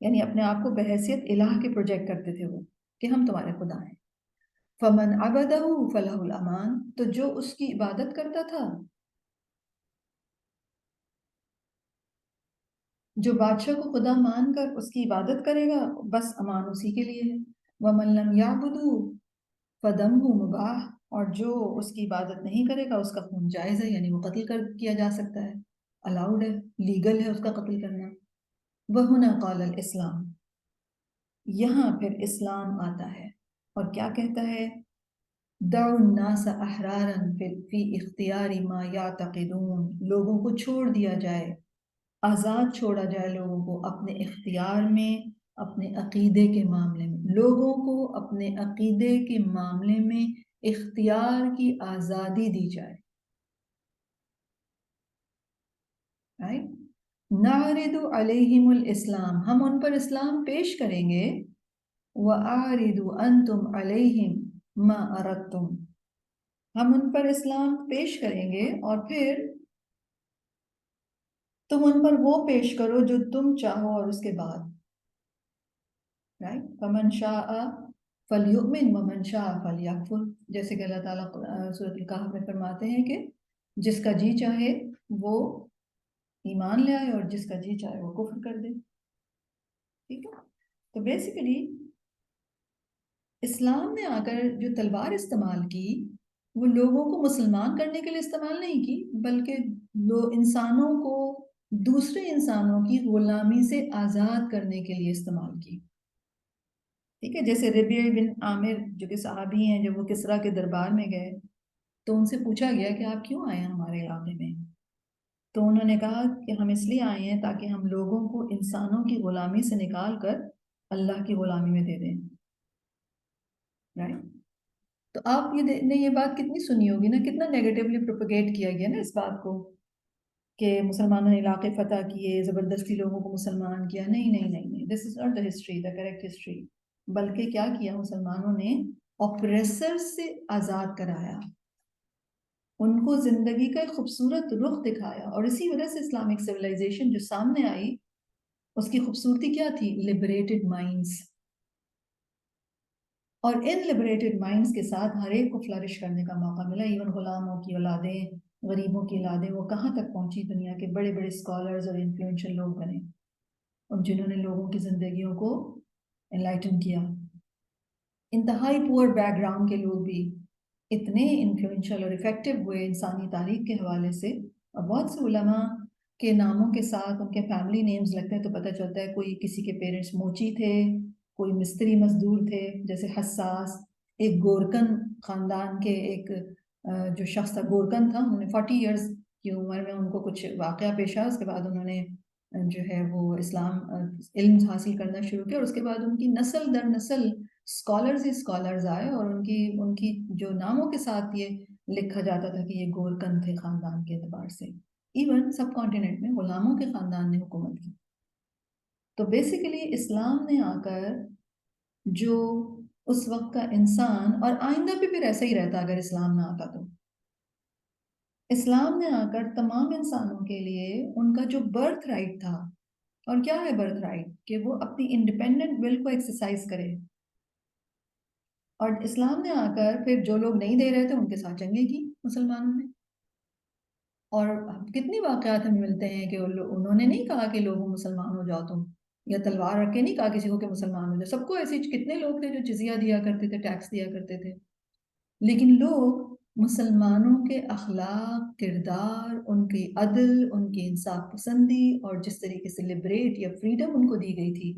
یعنی اپنے آپ کو بحیثیت الہ کے پروجیکٹ کرتے تھے وہ کہ ہم تمہارے خدا ہیں۔ فَمَنْ عَبَدَهُ فَلَهُ الْأَمَانُ، تو جو اس کی عبادت کرتا تھا، جو بادشاہ کو خدا مان کر اس کی عبادت کرے گا، بس امان اسی کے لیے ہے۔ وَمَن لَمْ يَعْبُدُهُ فَدَمُهُ مُبَاحٌ، اور جو اس کی عبادت نہیں کرے گا اس کا خون جائز ہے، یعنی وہ قتل کیا جا سکتا ہے، الاؤڈ ہے، لیگل ہے اس کا قتل کرنا۔ وَهُنَا قَالَ الْإِسْلَامُ، یہاں پھر اسلام آتا ہے اور کیا کہتا ہے؟ دعوا الناس احرارا فی اختیار ما یعتقدون، لوگوں کو چھوڑ دیا جائے، آزاد چھوڑا جائے لوگوں کو اپنے اختیار میں، اپنے عقیدے کے معاملے میں، لوگوں کو اپنے عقیدے کے معاملے میں اختیار کی آزادی دی جائے۔ نعرض علیہم الاسلام، ہم ان پر اسلام پیش کریں گے، وَأَعْرِضُ أَنْتُمْ عَلَيْهِمْ مَا أَرَدْتُمْ، ہم ان پر اسلام پیش کریں گے اور پھر تم ان پر وہ پیش کرو جو تم چاہو، اور اس کے بعد فَمَنْ شَاءَ فَلْيُؤْمِنْ وَمَنْ شَاءَ فَلْيَكْفُرْ، جیسے کہ اللہ تعالیٰ سورۃ الکہف میں فرماتے ہیں کہ جس کا جی چاہے وہ ایمان لے آئے اور جس کا جی چاہے وہ کفر کر دے۔ ٹھیک ہے، تو بیسیکلی اسلام نے آ کر جو تلوار استعمال کی وہ لوگوں کو مسلمان کرنے کے لیے استعمال نہیں کی، بلکہ انسانوں کو دوسرے انسانوں کی غلامی سے آزاد کرنے کے لیے استعمال کی. ٹھیک ہے، جیسے ربیع بن عامر جو کہ صحابی ہیں، جب وہ کسریٰ کے دربار میں گئے تو ان سے پوچھا گیا کہ آپ کیوں آئے ہیں ہمارے علاقے میں؟ تو انہوں نے کہا کہ ہم اس لیے آئے ہیں تاکہ ہم لوگوں کو انسانوں کی غلامی سے نکال کر اللہ کی غلامی میں دے دیں. رائٹ؟ تو آپ نے یہ بات کتنی سنی ہوگی نا، کتنا نیگیٹیولی پروپیگیٹ کیا گیا نا اس بات کو کہ مسلمانوں نے علاقے فتح کیے، زبردستی لوگوں کو مسلمان کیا. نہیں نہیں نہیں نہیں، this is not the history, the correct history. بلکہ کیا کیا، مسلمانوں نے اپریسر سے آزاد کرایا، ان کو زندگی کا ایک خوبصورت رخ دکھایا. اور اسی وجہ سے اسلامک سویلائزیشن جو سامنے آئی اس کی خوبصورتی کیا تھی؟ Liberated minds. اور ان لبریٹڈ مائنڈس کے ساتھ ہر ایک کو فلرش کرنے کا موقع ملا. ایون غلاموں کی اولادیں، غریبوں کی اولادیں، وہ کہاں تک پہنچی؟ دنیا کے بڑے بڑے اسکالرز اور انفلوئنشل لوگ بنے، اور جنہوں نے لوگوں کی زندگیوں کو انلائٹن کیا. انتہائی پور بیک گراؤنڈ کے لوگ بھی اتنے انفلوئنشل اور افیکٹو ہوئے انسانی تاریخ کے حوالے سے. اور بہت سے علماء کے ناموں کے ساتھ ان کے فیملی نیمز لگتے ہیں تو پتہ چلتا ہے کوئی کسی کے پیرنٹس موچی تھے، کوئی مستری مزدور تھے، جیسے حساس ایک گورکن خاندان کے ایک جو شخص تھا، گورکن تھا. انہوں نے 40 ایئرز کی عمر میں ان کو کچھ واقعہ پیش آیا، اس کے بعد انہوں نے جو ہے وہ اسلام علم حاصل کرنا شروع کیا. اور اس کے بعد ان کی نسل در نسل اسکالرز آئے، اور ان کی جو ناموں کے ساتھ یہ لکھا جاتا تھا کہ یہ گورکن تھے خاندان کے اعتبار سے. ایون سب کانٹیننٹ میں غلاموں کے خاندان نے حکومت کی. تو بیسیکلی اسلام نے آ کر جو اس وقت کا انسان، اور آئندہ بھی پھر ایسا ہی رہتا اگر اسلام نہ آتا تو، اسلام نے آ کر تمام انسانوں کے لیے ان کا جو برتھ رائٹ تھا، اور کیا ہے برتھ رائٹ؟ کہ وہ اپنی انڈیپینڈنٹ ول کو ایکسرسائز کرے. اور اسلام نے آ کر پھر جو لوگ نہیں دے رہے تھے ان کے ساتھ جنگیں کی مسلمانوں نے. اور کتنی واقعات ہمیں ملتے ہیں کہ انہوں نے نہیں کہا کہ لوگوں مسلمان ہو جاؤ تم، یا تلوار رکھ کے نہیں کہا کسی کو کہ مسلمان ہو جاؤ. سب کو ایسے کتنے لوگ تھے جو جزیہ دیا کرتے تھے، ٹیکس دیا کرتے تھے. لیکن لوگ مسلمانوں کے اخلاق، کردار، ان کی عدل، ان کی انصاف پسندی، اور جس طریقے سے لبریٹ یا فریڈم ان کو دی گئی تھی،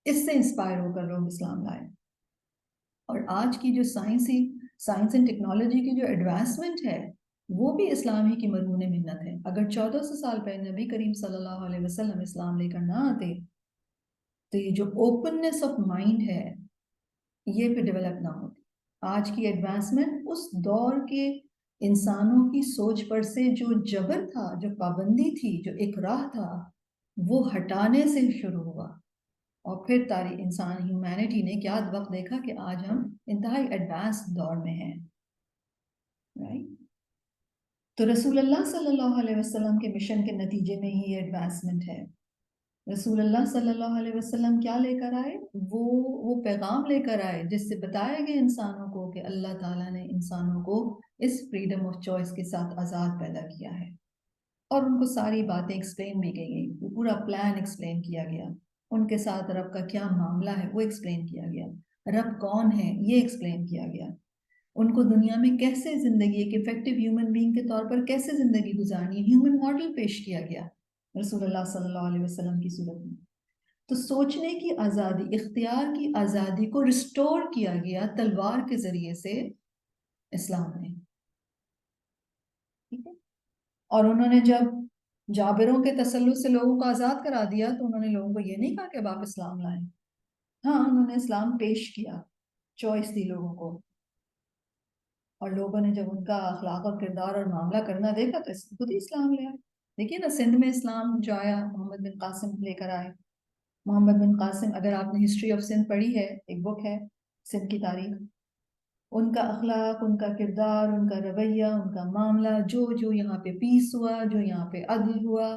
اس سے انسپائر ہو کر لوگ اسلام لائے. اور آج کی جو سائنس اینڈ ٹیکنالوجی کی جو ایڈوانسمنٹ ہے وہ بھی اسلام ہی کی مرہون منت ہے. اگر 1400 سال پہلے نبی کریم صلی اللہ علیہ وسلم اسلام لے کر نہ آتے تو یہ جو اوپننس آف مائنڈ ہے یہ پھر ڈیولپ نہ ہوتی. آج کی ایڈوانسمنٹ اس دور کے انسانوں کی سوچ پر سے جو جبر تھا، جو پابندی تھی، جو اکراہ تھا، وہ ہٹانے سے شروع ہوا. اور پھر تاریخ انسان ہیومینٹی نے کیا وقت دیکھا کہ آج ہم انتہائی ایڈوانس دور میں ہیں. تو رسول اللہ صلی اللہ علیہ وسلم کے مشن کے نتیجے میں ہی یہ ایڈوانسمنٹ ہے. رسول اللہ صلی اللہ علیہ وسلم کیا لے کر آئے؟ وہ پیغام لے کر آئے جس سے بتایا گیا انسانوں کو کہ اللہ تعالیٰ نے انسانوں کو اس فریڈم آف چوائس کے ساتھ آزاد پیدا کیا ہے. اور ان کو ساری باتیں ایکسپلین بھی کی گئی، پورا پلان ایکسپلین کیا گیا. ان کے ساتھ رب کا کیا معاملہ ہے وہ ایکسپلین کیا گیا، رب کون ہے یہ ایکسپلین کیا گیا. ان کو دنیا میں کیسے زندگی، ایک افیکٹو ہیومن بینگ کے طور پر کیسے زندگی گزارنی ہے، ہیومن ماڈل پیش کیا گیا رسول اللہ صلی اللہ علیہ وسلم کی صورت میں. تو سوچنے کی آزادی، اختیار کی آزادی کو ریسٹور کیا گیا تلوار کے ذریعے سے اسلام نے. ٹھیک ہے. اور انہوں نے جب جابروں کے تسلط سے لوگوں کو آزاد کرا دیا تو انہوں نے لوگوں کو یہ نہیں کہا کہ اب آپ اسلام لائیں. ہاں، انہوں نے اسلام پیش کیا، چوائس دی لوگوں کو. اور لوگوں نے جب ان کا اخلاق اور کردار اور معاملہ کرنا دیکھا تو خود ہی اسلام لے آئے. دیکھیے نا، سندھ میں اسلام جو آیا محمد بن قاسم لے کر آئے. محمد بن قاسم، اگر آپ نے ہسٹری آف سندھ پڑھی ہے، ایک بک ہے سندھ کی تاریخ، ان کا اخلاق، ان کا کردار، ان کا رویہ، ان کا معاملہ، جو یہاں پہ پیس ہوا، جو یہاں پہ عدل ہوا،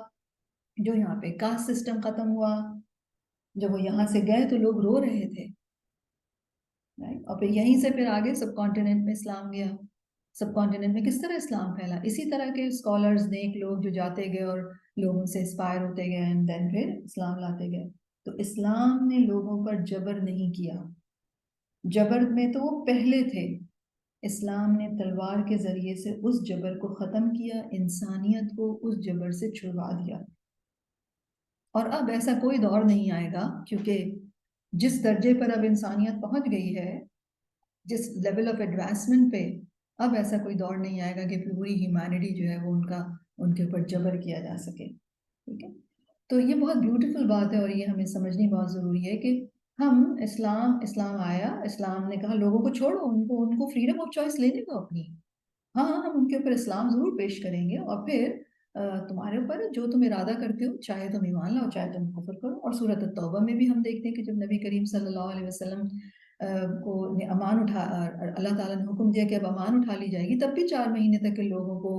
جو یہاں پہ کاسٹ سسٹم ختم ہوا، جب وہ یہاں سے گئے تو لوگ رو رہے تھے. اور پھر یہیں سے پھر آگے سب کانٹیننٹ میں اسلام گیا. سب کانٹیننٹ میں کس طرح اسلام پھیلا؟ اسی طرح کے اسکالرز، نیک لوگ جو جاتے گئے اور لوگوں سے انسپائر ہوتے گئے، اینڈ دین پھر اسلام لاتے گئے. تو اسلام نے لوگوں پر جبر نہیں کیا. جبر میں تو وہ پہلے تھے، اسلام نے تلوار کے ذریعے سے اس جبر کو ختم کیا، انسانیت کو اس جبر سے چھڑوا دیا۔ اور اب ایسا کوئی دور نہیں آئے گا، کیونکہ جس درجے پر اب انسانیت پہنچ گئی ہے، جس لیول آف ایڈوانسمنٹ پہ، اب ایسا کوئی دور نہیں آئے گا کہ پوری ہیومینٹی جو ہے وہ ان کے اوپر جبر کیا جا سکے، ٹھیک ہے؟ تو یہ بہت بیوٹیفل بات ہے، اور یہ ہمیں سمجھنی بہت ضروری ہے کہ ہم اسلام آیا، اسلام نے کہا لوگوں کو چھوڑو، ان کو فریڈم آف چوائس لینے دو اپنی، ہاں ہم ان کے اوپر اسلام ضرور پیش کریں گے، اور پھر تمہارے اوپر جو تم ارادہ کرتے ہو، چاہے تم ایمان لاؤ چاہے تم کفر کرو۔ اور سورۃ التوبہ میں بھی ہم دیکھتے ہیں کہ جب نبی کریم صلی اللہ علیہ وسلم کو امان اللہ تعالیٰ نے حکم دیا کہ اب امان اٹھا لی جائے گی، تب بھی 4 مہینے تک کے لوگوں کو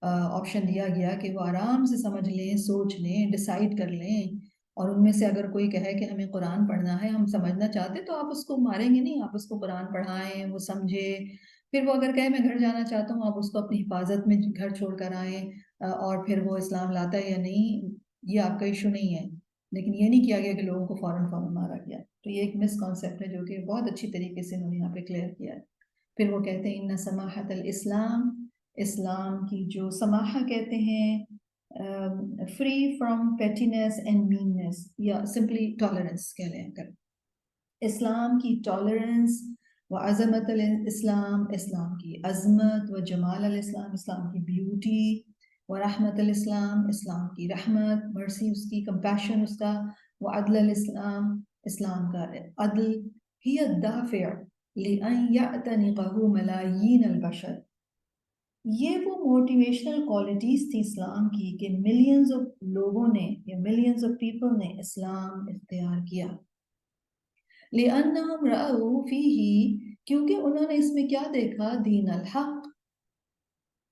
آپشن دیا گیا کہ وہ آرام سے سمجھ لیں، سوچ لیں، ڈیسائیڈ کر لیں، اور ان میں سے اگر کوئی کہے کہ ہمیں قرآن پڑھنا ہے، ہم سمجھنا چاہتے، تو آپ اس کو ماریں گے نہیں، آپ اس کو قرآن پڑھائیں، وہ سمجھے۔ پھر وہ اگر کہے میں گھر جانا چاہتا ہوں، آپ اس کو اپنی حفاظت میں گھر چھوڑ کر آئیں، اور پھر وہ اسلام لاتا ہے یا نہیں، یہ آپ کا ایشو نہیں ہے، لیکن یہ نہیں کیا گیا کہ لوگوں کو فوراً مارا گیا۔ تو یہ ایک مس کانسیپٹ ہے جو کہ بہت اچھی طریقے سے انہوں نے یہاں پہ کلیئر کیا ہے۔ پھر وہ کہتے ہیں ان سماحت الاسلام، اسلام کی جو سماحہ کہتے ہیں، فری فرام پیٹینس اینڈ میننس، یا سمپلی ٹالرنس کہہ لیں، اگر اسلام کی ٹالرنس و عظمت الاسلام، اسلام کی عظمت، و جمال الاسلام، اسلام کی بیوٹی، و رحمت الاسلام، اسلام کی رحمت، مرسی اس کی، کمپیشن اس کا، و عدل الاسلام، اسلام کا عدل، ہی الدافع لأن یعتنقہ ملایین البشر، یہ وہ موٹیویشنل کوالٹیز تھی اسلام کی کہ ملینز آف لوگوں نے یا ملینز آف پیپل نے اسلام اختیار کیا۔ لأنہم رأوا فیہ، کیونکہ انہوں نے اس میں کیا دیکھا، دین الحق،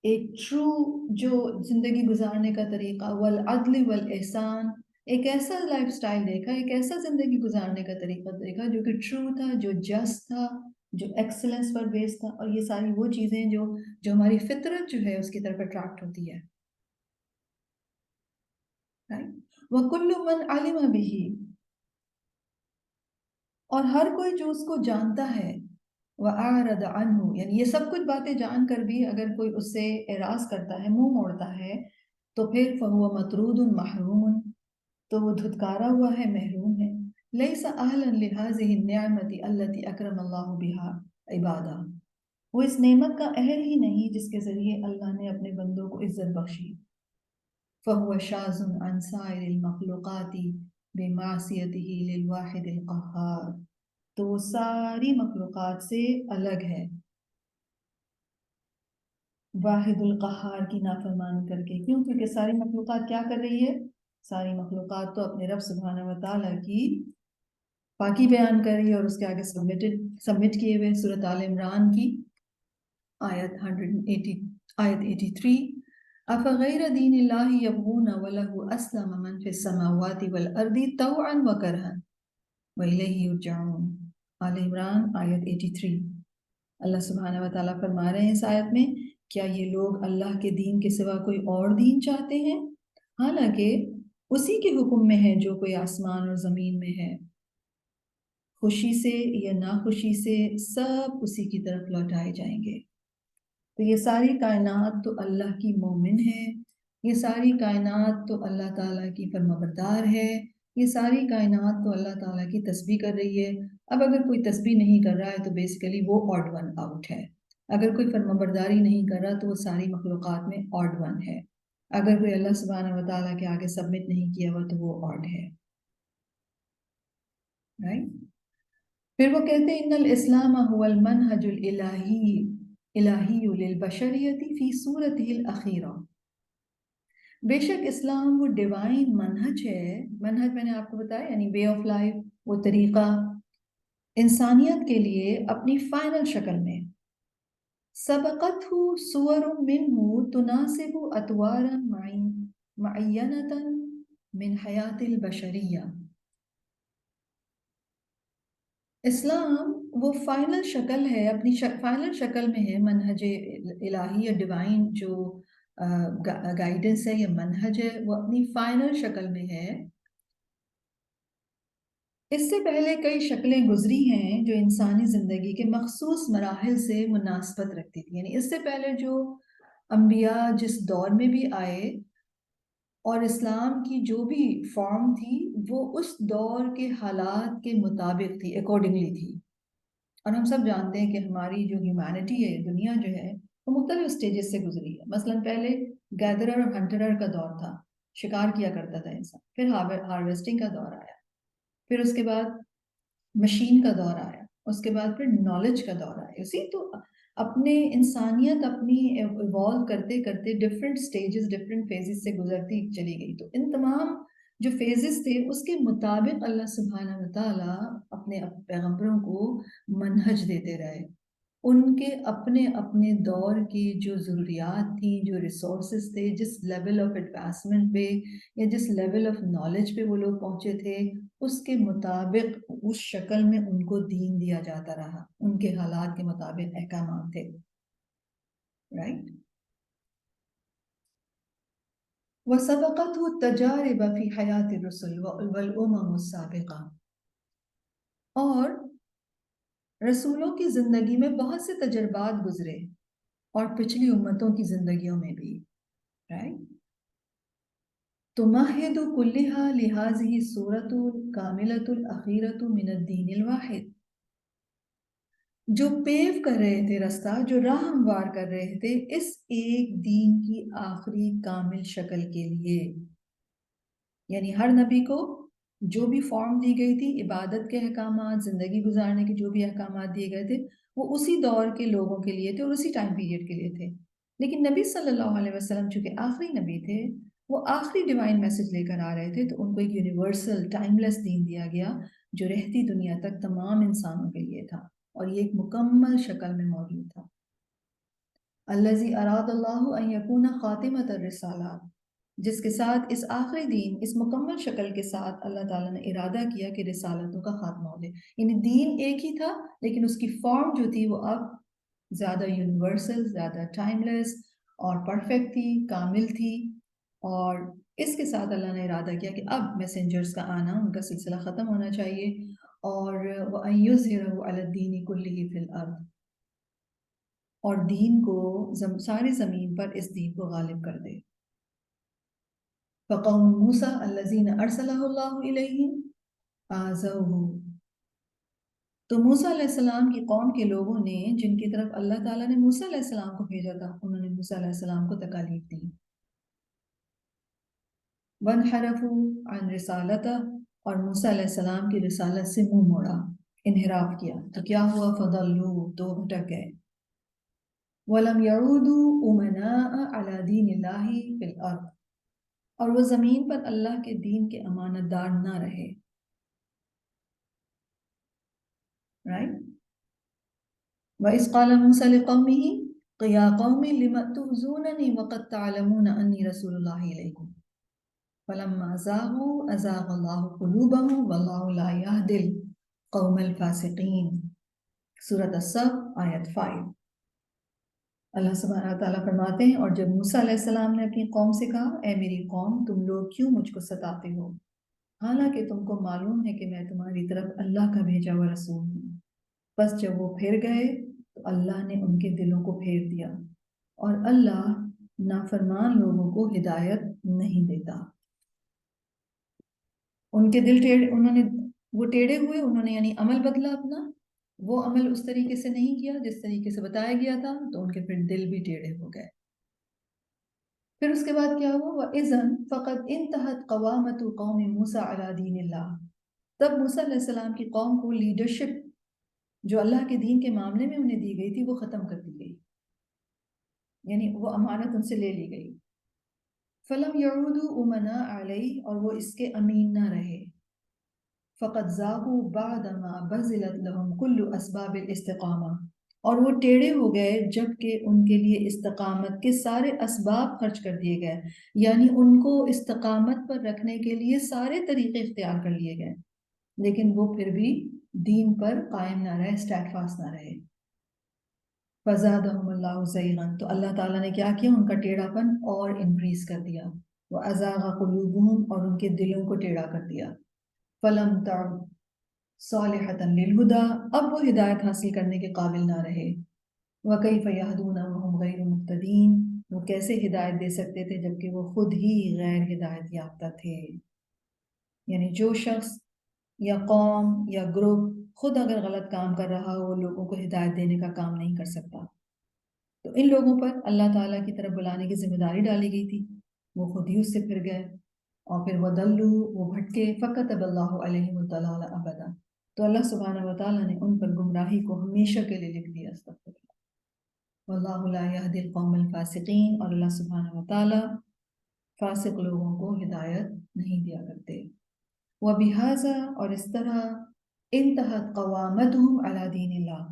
ایک ٹرو جو زندگی گزارنے کا طریقہ، والعدل والاحسان، ایک ایسا لائف سٹائل دیکھا، ایک ایسا زندگی گزارنے کا طریقہ دیکھا جو کہ ٹرو تھا، جو جسٹ تھا، جو ایکسلنس پر بیس تھا، اور یہ ساری وہ چیزیں جو ہماری فطرت جو ہے اس کی طرف اٹریکٹ ہوتی ہے۔ وَكُلُّ مَنْ عَلِمَ بِهِ، اور ہر کوئی جو اس کو جانتا ہے، وَأَعْرَضَ عَنْهُ، یعنی یہ سب کچھ باتیں جان کر بھی اگر کوئی اس سے اعراض کرتا ہے، منہ موڑتا ہے، تو پھر فَهُوَ مَطْرُودٌ مَحْرُومٌ، تو وہ دھتکارا ہوا ہے، محروم ہے۔ لَيْسَ أَهْلًا لِهَذِهِ النِّعْمَةِ الَّتِي أَكْرَمَ اللَّهُ بِهَا عِبَادَهُ، وہ اس نعمت کا اہل ہی نہیں جس کے ذریعے اللہ نے اپنے بندوں کو عزت بخشی۔ فَهُوَ شَاذٌ عَنْ سَائِرِ الْمَخْلُوقَاتِ بِمَعْصِيَتِهِ لِلْوَاحِدِ الْقَهَّارِ، تو وہ ساری مخلوقات سے الگ ہے واحد القہار کی نافرمانی کر کے۔ کیوں؟ کیونکہ ساری مخلوقات کیا کر رہی ہے؟ ساری مخلوقات تو اپنے رب سبحانہ و تعالیٰ کی پاکی بیان کر رہی ہے، اور اس کے آگے سبمٹ کیے ہوئے سورۃ آل عمران کی آیت 83، افغیر دین اللہ یبغون وله اسلم من فی السماوات والارض طوعا وکرہا وَإِلَيْهِ يُرْجَعُونَ، آل عمران آیت 83۔ اللہ سبحانہ و تعالیٰ فرما رہے ہیں اس آیت میں، کیا یہ لوگ اللہ کے دین کے سوا کوئی اور دین چاہتے ہیں؟ حالانکہ اسی کے حکم میں ہے جو کوئی آسمان اور زمین میں ہے، خوشی سے یا ناخوشی سے سب اسی کی طرف لوٹائے جائیں گے۔ تو یہ ساری کائنات تو اللہ کی مومن ہے، یہ ساری کائنات تو اللہ تعالیٰ کی فرمانبردار ہے، یہ ساری کائنات تو اللہ تعالیٰ کی تسبیح کر رہی ہے۔ اب اگر کوئی تسبیح نہیں کر رہا ہے تو بیسیکلی وہ آڈ ون آؤٹ ہے، اگر کوئی فرمانبرداری نہیں کر رہا تو وہ ساری مخلوقات میں آڈ ون ہے، اگر کوئی اللہ سبحانہ و تعالیٰ کے آگے سبمٹ نہیں کیا ہوا تو وہ آڈ ہے، رائٹ؟ پھر وہ کہتے ہیں ان الاسلام هو المنهج الہی للبشریت فی صورتہ الاخیرہ، بے شک اسلام وہ ڈیوائن منہج ہے، منہج میں نے آپ کو بتایا یعنی وے آف لائف، وہ طریقہ انسانیت کے لیے اپنی فائنل شکل میں، سبقتہ صور منہ تناسب اطوارا معینتا من حیات البشریہ، اسلام وہ فائنل شکل ہے، اپنی فائنل شکل میں ہے، منہج الہی یا ڈیوائن جو گائیڈنس ہے یا منہج ہے، وہ اپنی فائنل شکل میں ہے اس سے پہلے کئی شکلیں گزری ہیں جو انسانی زندگی کے مخصوص مراحل سے مناسبت رکھتی تھی. یعنی اس سے پہلے جو انبیاء جس دور میں بھی آئے اور اسلام کی جو بھی فارم تھی وہ اس دور کے حالات کے مطابق تھی، اکارڈنگلی تھی. اور ہم سب جانتے ہیں کہ ہماری جو ہیومینٹی ہے، دنیا جو ہے، وہ مختلف سٹیجز سے گزری ہے. مثلا پہلے گیدرر اور ہنٹرر کا دور تھا، شکار کیا کرتا تھا انسان. پھر ہارویسٹنگ کا دور آیا، پھر اس کے بعد مشین کا دور آیا، اس کے بعد پھر نالج کا دور آیا. اسی تو اپنے انسانیت اپنی ایوالو کرتے کرتے ڈفرینٹ سٹیجز، ڈفرینٹ فیزز سے گزرتی چلی گئی. تو ان تمام جو فیزز تھے اس کے مطابق اللہ سبحانہ وتعالیٰ اپنے پیغمبروں کو منہج دیتے رہے. ان کے اپنے اپنے دور کی جو ضروریات تھیں، جو ریسورسز تھے، جس لیول آف ایڈوانسمنٹ پہ یا جس لیول آف نالج پہ وہ لوگ پہنچے تھے، اس کے مطابق اس شکل میں ان کو دین دیا جاتا رہا. ان کے حالات کے مطابق احکامات تھے. رائٹ. وَسَبَقَتْهُ التَّجَارِبَ فِي حَيَاةِ الرُّسُلِ وَالْأُمَمُ السَّابِقَةِ. اور رسولوں کی زندگی میں بہت سے تجربات گزرے اور پچھلی امتوں کی زندگیوں میں بھی. رائٹ. تمہد كلها لهذه الصورة الكاملة الأخيرة من الدين الواحد. جو پیو کر رہے تھے راستہ، جو راہ ہموار کر رہے تھے اس ایک دین کی آخری کامل شکل کے لیے. یعنی ہر نبی کو جو بھی فارم دی گئی تھی، عبادت کے احکامات، زندگی گزارنے کے جو بھی احکامات دیے گئے تھے، وہ اسی دور کے لوگوں کے لیے تھے اور اسی ٹائم پیریڈ کے لیے تھے. لیکن نبی صلی اللہ علیہ وسلم چونکہ آخری نبی تھے، وہ آخری ڈیوائن میسج لے کر آ رہے تھے، تو ان کو ایک یونیورسل ٹائم لیس دین دیا گیا جو رہتی دنیا تک تمام انسانوں کے لیے تھا، اور یہ ایک مکمل شکل میں موجود تھا. الذی اراد اللہ ان یکون خاتمۃ الرسالات. جس کے ساتھ اس آخری دین، اس مکمل شکل کے ساتھ اللہ تعالیٰ نے ارادہ کیا کہ رسالتوں کا خاتمہ ہو جائے. یعنی دین ایک ہی تھا لیکن اس کی فارم جو تھی وہ اب زیادہ یونیورسل، زیادہ ٹائم لیس اور پرفیکٹ تھی، کامل تھی. اور اس کے ساتھ اللہ نے ارادہ کیا کہ اب میسنجرز کا آنا، ان کا سلسلہ ختم ہونا چاہیے. اور وَأَن يُظْهِرَهُ عَلَى الدِّينِ كُلِّهِ فِي الْأَرْضِ. اور دین کو ساری زمین پر اس دین کو غالب کر دے. فقوم موسیٰ الذین ارسلہ اللہ علیہم آذوہ. تو موسیٰ علیہ السلام کی قوم کے لوگوں نے جن کی طرف اللہ تعالیٰ نے موسیٰ علیہ السلام کو بھیجا تھا، انہوں نے موسیٰ علیہ السلام کو تکالیف دی. وانحرفوا عن رسالتہ. اور موسیٰ علیہ السلام کی رسالت سے منہ موڑا، انحراف کیا. تو کیا ہوا؟ فضلوا. تو بھٹک گئے. ولم يعودوا امناء على دین اللہ فی الارض. اور وہ زمین پر اللہ کے دین کے امانت دار نہ رہے. رائٹ. وَإِذْ قَالَ مُوسَىٰ لِقَوْمِهِ يَا قَوْمِ لِمَ تُؤْذُونَنِي وَقَدْ تَعْلَمُونَ أَنِّي رَسُولُ اللَّهِ إِلَيْكُمْ فَلَمَّا زَاغُوا أَزَاغَ اللَّهُ قُلُوبَهُمْ وَاللَّهُ لَا يَهْدِي الْقَوْمَ الْفَاسِقِينَ. سورۃ الصف آیت 5. اللہ سبحانہ تعالیٰ فرماتے ہیں، اور جب موسیٰ علیہ السلام نے اپنی قوم سے کہا، اے میری قوم، تم لوگ کیوں مجھ کو ستاتے ہو، حالانکہ تم کو معلوم ہے کہ میں تمہاری طرف اللہ کا بھیجا ہوا رسول ہوں. بس جب وہ پھر گئے تو اللہ نے ان کے دلوں کو پھیر دیا، اور اللہ نافرمان لوگوں کو ہدایت نہیں دیتا. ان کے دل ٹیڑھے، انہوں نے وہ ٹیڑھے ہوئے، انہوں نے یعنی عمل بدلا اپنا، وہ عمل اس طریقے سے نہیں کیا جس طریقے سے بتایا گیا تھا، تو ان کے پھر دل بھی ٹیڑھے ہو گئے. پھر اس کے بعد کیا ہوا؟ وَإِذَنْ فَقَدْ انْتَهَتْ قَوَامَةُ قَوْمِ مُوسَىٰ عَلَىٰ دِينِ اللَّهِ. تب موسیٰ علیہ السلام کی قوم کو لیڈرشپ جو اللہ کے دین کے معاملے میں انہیں دی گئی تھی وہ ختم کر دی گئی، یعنی وہ امانت ان سے لے لی گئی. فَلَمْ يَعُودُوا أُمَنَاءَ عَلَيْهِ. اور وہ اس کے امین نہ رہے. فَقَدْ زَاغُوا بَعْدَ مَا بَذِلَتْ لَهُمْ كُلُّ أَسْبَابِ الْإِسْتِقَامَةِ. اور وہ ٹیڑھے ہو گئے جب کہ ان کے لیے استقامت کے سارے اسباب خرچ کر دیے گئے، یعنی ان کو استقامت پر رکھنے کے لیے سارے طریقے اختیار کر لیے گئے، لیکن وہ پھر بھی دین پر قائم نہ رہے، اسٹیڈ فاسٹ نہ رہے. فَزَادَهُمُ اللَّهُ زَيْغًا. تو اللہ تعالیٰ نے کیا کیا؟ ان کا ٹیڑھا پن اور انکریز کر دیا. وَأَزَاغَ قُلُوبُهُمْ. اور ان کے دلوں کو ٹیڑھا کر دیا. فَلَمْ تَعُدْ صالحة للہدا، اب وہ ہدایت حاصل کرنے کے قابل نہ رہے۔ وَكَيْفَ يَهْدُونَ وَهُمْ غَيْرُ مُهْتَدِينَ، وہ کیسے ہدایت دے سکتے تھے جبکہ وہ خود ہی غیر ہدایت یافتہ تھے۔ یعنی جو شخص یا قوم یا گروپ خود اگر غلط کام کر رہا ہو، وہ لوگوں کو ہدایت دینے کا کام نہیں کر سکتا۔ تو ان لوگوں پر اللہ تعالیٰ کی طرف بلانے کی ذمہ داری ڈالی گئی تھی، وہ خود ہی اس سے پھر گئے، اور پھر وَضَلُّوا، وہ بھٹکے، فَكَتَبَ اللَّهُ عَلَيْهِمُ الضَّلَالَ أَبَدًا، تو اللہ سبحانہ وتعالیٰ نے ان پر گمراہی کو ہمیشہ کے لیے لکھ دیا۔ استغفر اللہ۔ وَاللَّهُ لَا يَهْدِي الْقَوْمَ الْفَاسِقِينَ، اور اللہ سبحانہ وتعالیٰ فاسق لوگوں کو ہدایت نہیں دیا کرتے۔ وَبِهَذَا، اور اس طرح، انتہت قوامتہم علی دین اللہ،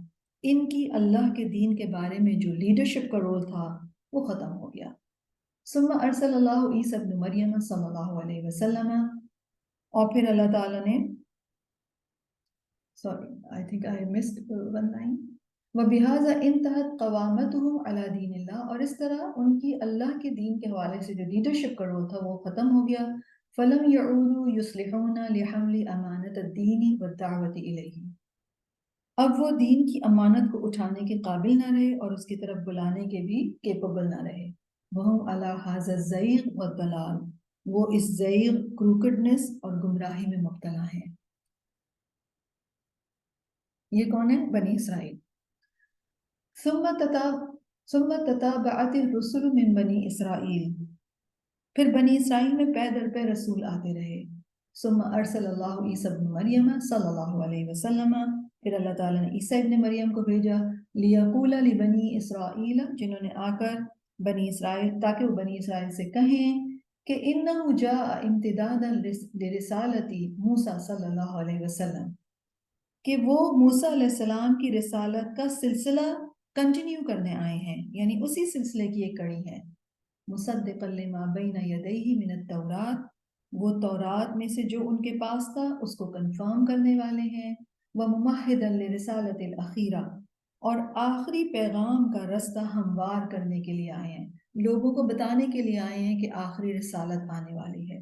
ان کی اللہ کے دین کے بارے میں جو لیڈرشپ کا رول تھا وہ ختم ہو گیا۔ ثم ارسل اللہ عیسیٰ ابن مریم صلی اللہ علیہ وسلم، اور پھر اللہ تعالیٰ نے I think I missed one line. وَبِهَذَا انتہت قوامتہم علی دین اللہ، اور اس طرح ان کی اللہ کے دین کے حوالے سے جو لیڈرشپ کا رول تھا وہ ختم ہو گیا۔ فَلَمْ يَعُودُوا يُصْلِحُونَ لِحَمْلِ أَمَانَةِ الدِّينِ وَالدَّعْوَةِ إِلَيْهِ، اب وہ دین کی امانت کو اٹھانے کے قابل نہ رہے اور اس کی طرف بلانے کے بھی کیپبل نہ رہے۔ وَهُمْ عَلَى هَذَا الزَّيْغِ وَالضَّلَالِ، وہ اس زیغ، کروکڈنس اور گمراہی میں مبتلا ہیں۔ یہ کون ہے؟ بنی اسرائیل۔ ثم تتابعت الرسل من بنی اسرائیل، پھر بنی اسرائیل میں پے در پے رسول آتے رہے۔ ثم ارسل اللہ عیسیٰ ابن مریم صلی اللہ علیہ وسلم، پھر اللہ تعالیٰ نے عیسیٰ ابن مریم کو بھیجا، لیقول لبنی اسرائیل، جنہوں نے آ کر بنی اسرائیل، تاکہ وہ بنی اسرائیل سے کہیں کہ انہ جاء امتدادا لرسالت موسیٰ صلی اللہ علیہ وسلم، کہ وہ موسیٰ علیہ السلام کی رسالت کا سلسلہ کنٹینیو کرنے آئے ہیں، یعنی اسی سلسلے کی ایک کڑی ہے۔ مصدقا لما بین یدیہ من التورات، وہ تورات میں سے جو ان کے پاس تھا اس کو کنفرم کرنے والے ہیں۔ وممہدا لرسالت الاخیرہ، اور آخری پیغام کا رستہ ہموار کرنے کے لیے آئے ہیں، لوگوں کو بتانے کے لیے آئے ہیں کہ آخری رسالت آنے والی ہے۔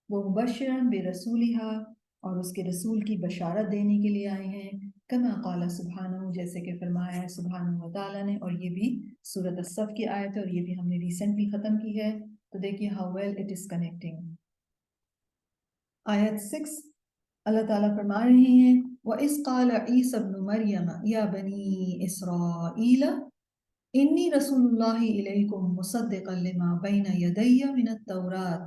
وہ مبشرا برسولہا، اور اس کے رسول کی بشارت دینے کے لیے آئے ہیں۔ کما قال سبحانہ، جیسے کہ فرمایا ہے سبحانہ وتعالیٰ نے، اور یہ بھی سورۃ الصف کی آیت ہے، اور یہ بھی ہم نے ریسنٹلی ختم کی ہے، تو دیکھیے how well it is connecting. آیت 6 اللہ تعالیٰ فرما رہے ہیں، وَإِذْ قَالَ عِيسَى ابْنُ مَرْيَمَ يَا بَنِي إِسْرَائِيلَ إِنِّي رَسُولُ اللَّهِ إِلَيْكُمْ مُصَدِّقًا لِمَا بَيْنَ يَدَيَّ مِنَ التَّوْرَاةِ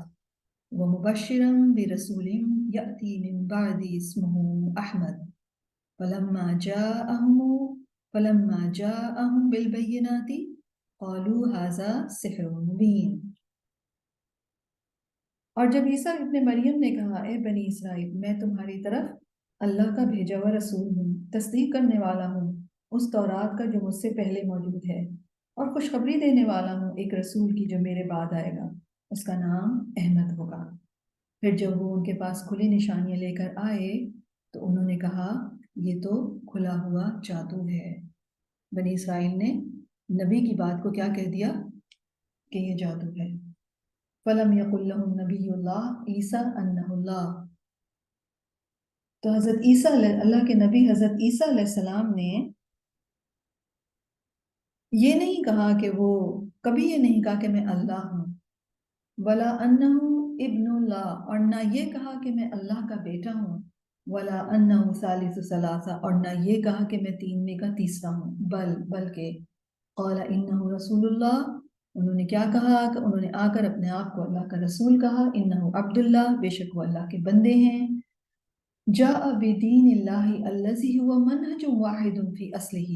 وَمُبَشِّرًا بِرَسُولٍ يَأْتِي مِن بَعْدِي اسْمُهُ أَحْمَدُ فَلَمَّا جَاءَهُم بِالْبَيِّنَاتِ قَالُوا هَذَا سِحْرٌ مُبِينٌ۔ اور جب عیسیٰ ابن مریم نے کہا، اے بنی اسرائیل، میں تمہاری طرف اللہ کا بھیجا ہوا رسول ہوں، تصدیق کرنے والا ہوں اس تورات کا جو مجھ سے پہلے موجود ہے، اور خوشخبری دینے والا ہوں ایک رسول کی جو میرے بعد آئے گا، اس کا نام احمد ہوگا۔ پھر جب وہ ان کے پاس کھلی نشانیاں لے کر آئے تو انہوں نے کہا یہ تو کھلا ہوا جادو ہے۔ بنی اسرائیل نے نبی کی بات کو کیا کہہ دیا کہ یہ جادو ہے۔ فَلَمْ يَقُلْ لَهُمْ نَبِيُّ اللَّهِ عِيسَىٰ أَنَّهُ اللَّهُ، تو حضرت عیسیٰ اللہ کے نبی حضرت عیسیٰ علیہ السلام نے یہ نہیں کہا کہ وہ کبھی یہ نہیں کہا کہ میں اللہ ہوں، وَلَا أَنَّهُ ابْنُ اللَّهِ، اور نہ یہ کہا کہ میں اللہ کا بیٹا ہوں، وَلَا أَنَّهُ ثَالِثُ ثَلَاثَةٍ، اور نہ یہ کہا کہ میں تین میں کا تیسرا ہوں، بلکہ قَالَ إِنَّهُ رَسُولُ اللَّهِ، انہوں نے کیا کہا کہ انہوں نے آ کر اپنے آپ کو اللہ کا رسول کہا، انہو عبداللہ، بے شک وہ اللہ کے بندے ہیں، جاء بدین اللہ الذی هو منہج واحد فی اصلہ،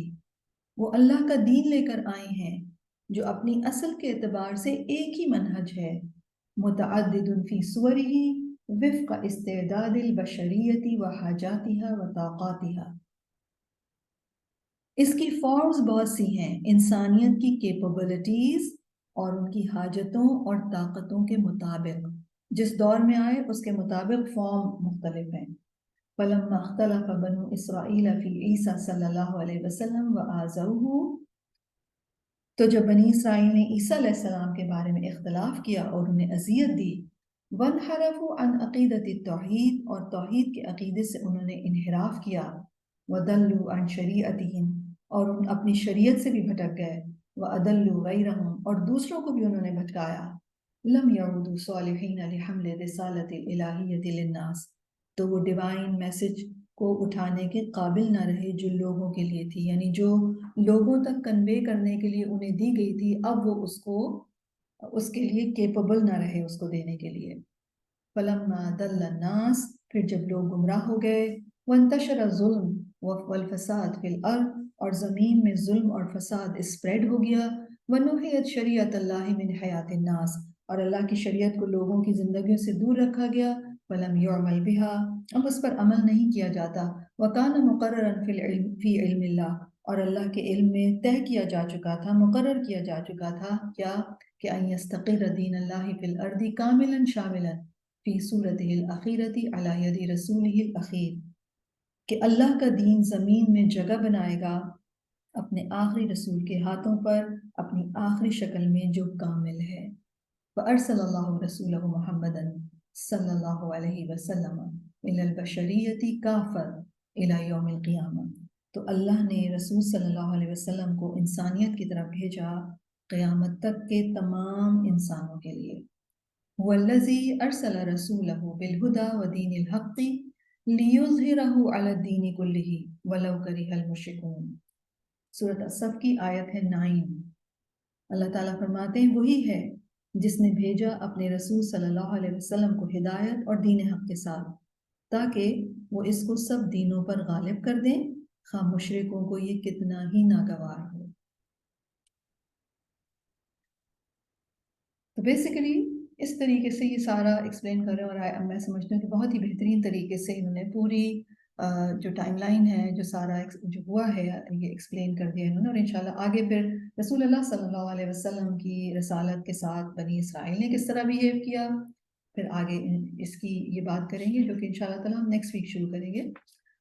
وہ اللہ کا دین لے کر آئے ہیں جو اپنی اصل کے اعتبار سے ایک ہی منہج ہے، متعدد فی صورہ وفق استعداد البشریت و حاجاتها و طاقاتها، اس کی فارمز بہت سی ہیں انسانیت کی کیپبلٹیز اور ان کی حاجتوں اور طاقتوں کے مطابق، جس دور میں آئے اس کے مطابق فارم مختلف ہیں۔ فَلَمَّا اخْتَلَفَ بَنُو إِسْرَائِيلَ فِي عِيسَىٰ صلی اللہ علیہ وسلم وَآذَوْهُ، تو جب بنی اسرائیل نے عیسیٰ علیہ السلام کے بارے میں اختلاف کیا اور انہیں اذیت دی، وانحرفوا عن عقیدت التوحید، اور توحید کے عقیدے سے انہوں نے انحراف کیا، وضلوا عن شریعتہم، اور ان اپنی شریعت سے بھی بھٹک گئے، وأضلوا غیرہم، اور دوسروں کو بھی انہوں نے بھٹکایا، لم يعودوا صالحین لحمل رسالت الالہیت للناس، تو وہ ڈیوائن میسج کو اٹھانے کے قابل نہ رہے جو لوگوں کے لیے تھی، یعنی جو لوگوں تک کنوے کرنے کے لیے انہیں دی گئی تھی، اب وہ اس کے لیے کیپبل نہ رہے اس کو دینے کے لیے۔ فلما ضل الناس، پھر جب لوگ گمراہ ہو گئے، وانتشر الظلم والفساد فی الارض، اور زمین میں ظلم اور فساد اسپریڈ ہو گیا، ونحیت شریعت اللہ من حیات الناس، اور اللہ کی شریعت کو لوگوں کی زندگیوں سے دور رکھا گیا، فلم یعمل بها، اب اس پر عمل نہیں کیا جاتا، وکان مقررا فی علم اللہ، اور اللہ کے علم میں طے کیا جا چکا تھا، مقرر کیا جا چکا تھا کیا کہ ان یستقر دین اللہ فی الارض کاملا شاملا فی صورتہ الاخیرۃ علی ید رسولہ الاخیر، کہ اللہ کا دین زمین میں جگہ بنائے گا اپنے آخری رسول کے ہاتھوں پر، اپنی آخری شکل میں جو کامل ہے۔ فارسل اللہ رسولہ محمدا صلی اللہ علیہ وسلم الی البشریۃ کافۃ الی یوم القیامہ، تو اللہ نے رسول صلی اللہ علیہ وسلم کو انسانیت کی طرف بھیجا قیامت تک کے تمام انسانوں کے لیے۔ والذی ارسل رسولہ بالہدی ودین الحق لیظہرہ علی الدین کلہ ولو کرہ المشرکون، سورۃ الصف کی آیت ہے 9۔ اللہ تعالیٰ فرماتے ہیں وہی ہے جس نے بھیجا اپنے رسول صلی اللہ علیہ وسلم کو ہدایت اور دین حق کے ساتھ، تاکہ وہ اس کو سب دینوں پر غالب کر دیں، خواہ مشرکوں کو یہ کتنا ہی ناگوار ہو۔ تو بیسیکلی اس طریقے سے یہ سارا ایکسپلین کر رہے ہیں، اور میں سمجھتی ہوں کہ بہت ہی بہترین طریقے سے انہوں نے پوری جو ٹائم لائن ہے، جو سارا جو ہوا ہے، یہ ایکسپلین کر دیا انہوں نے، اور انشاءاللہ آگے پھر رسول اللہ صلی اللہ علیہ وسلم کی رسالت کے ساتھ بنی اسرائیل نے کس طرح بیہیو کیا، پھر آگے اس کی یہ بات کریں گے، جو کہ انشاءاللہ تعالیٰ ہم نیکسٹ ویک شروع کریں گے۔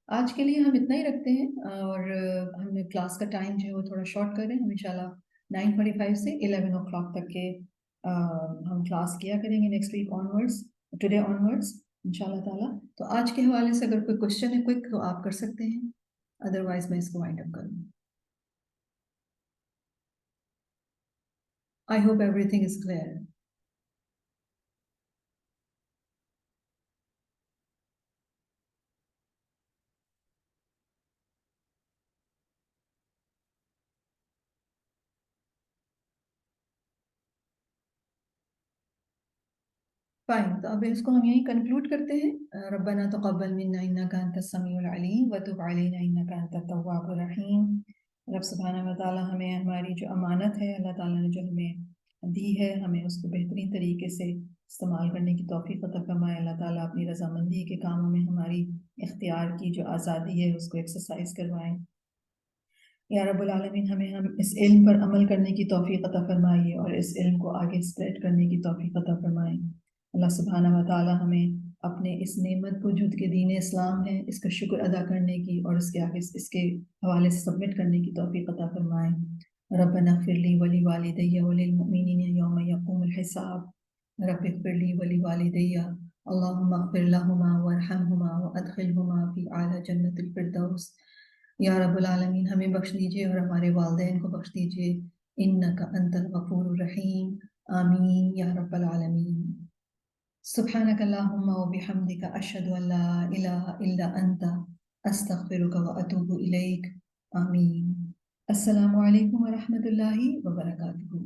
آج کے لیے ہم اتنا ہی رکھتے ہیں، اور ہم نے کلاس کا ٹائم جو ہے وہ تھوڑا شارٹ کر رہے ہیں، ہم انشاءاللہ 9:45 سے 11 o'clock تک کے ہم کلاس کیا کریں گے next week onwards, today onwards انشاءاللہ تعالیٰ۔ تو آج کے حوالے سے اگر کوئی کوشچن ہے کوئک تو آپ کر سکتے ہیں، ادروائز میں اس کو وائنڈ اپ کروں۔ I hope everything is clear. Fine, تو اب اس کو ہم یہیں کنکلوڈ کرتے ہیں۔ ربنا تقبل منا انک انت السمیع العلیم وتب علینا انک انت التواب الرحیم۔ رب سبحانہ و تعالیٰ ہمیں ہماری جو امانت ہے اللہ تعالیٰ نے جو ہمیں دی ہے، ہمیں اس کو بہترین طریقے سے استعمال کرنے کی توفیق عطا فرمائے۔ اللہ تعالیٰ اپنی رضامندی کے کاموں میں ہماری اختیار کی جو آزادی ہے اس کو ایکسرسائز کروائیں۔ یا رب العالمین ہم اس علم پر عمل کرنے کی توفیق عطا فرمائیے، اور اس علم کو آگے اسپریڈ کرنے کی توفیق عطا فرمائیں۔ اللہ سبحانہ و تعالیٰ ہمیں اپنے اس نعمت کو جو کہ دین اسلام ہے اس کا شکر ادا کرنے کی، اور اس کے آگے اس کے حوالے سے سبمٹ کرنے کی توفیق عطا فرمائیں۔ ربنا اغفر لی ولی والدی وللمؤمنین یوم یقوم الحساب، رب اغفر لی ولی والدی اللہم اغفر لہما وارحمہما وادخلہما فی اعلی جنت الفردوس۔ یا رب العالمین ہمیں بخش دیجئے اور ہمارے والدین کو بخش دیجئے، انک انت الغفور الرحیم، آمین یا رب العالمین۔ سبحانک اللہم وبحمدک اشہد ان لا الہ الا انت استغفرک واتوب الیک، آمین۔ السلام علیکم ورحمۃ اللہ وبرکاتہ۔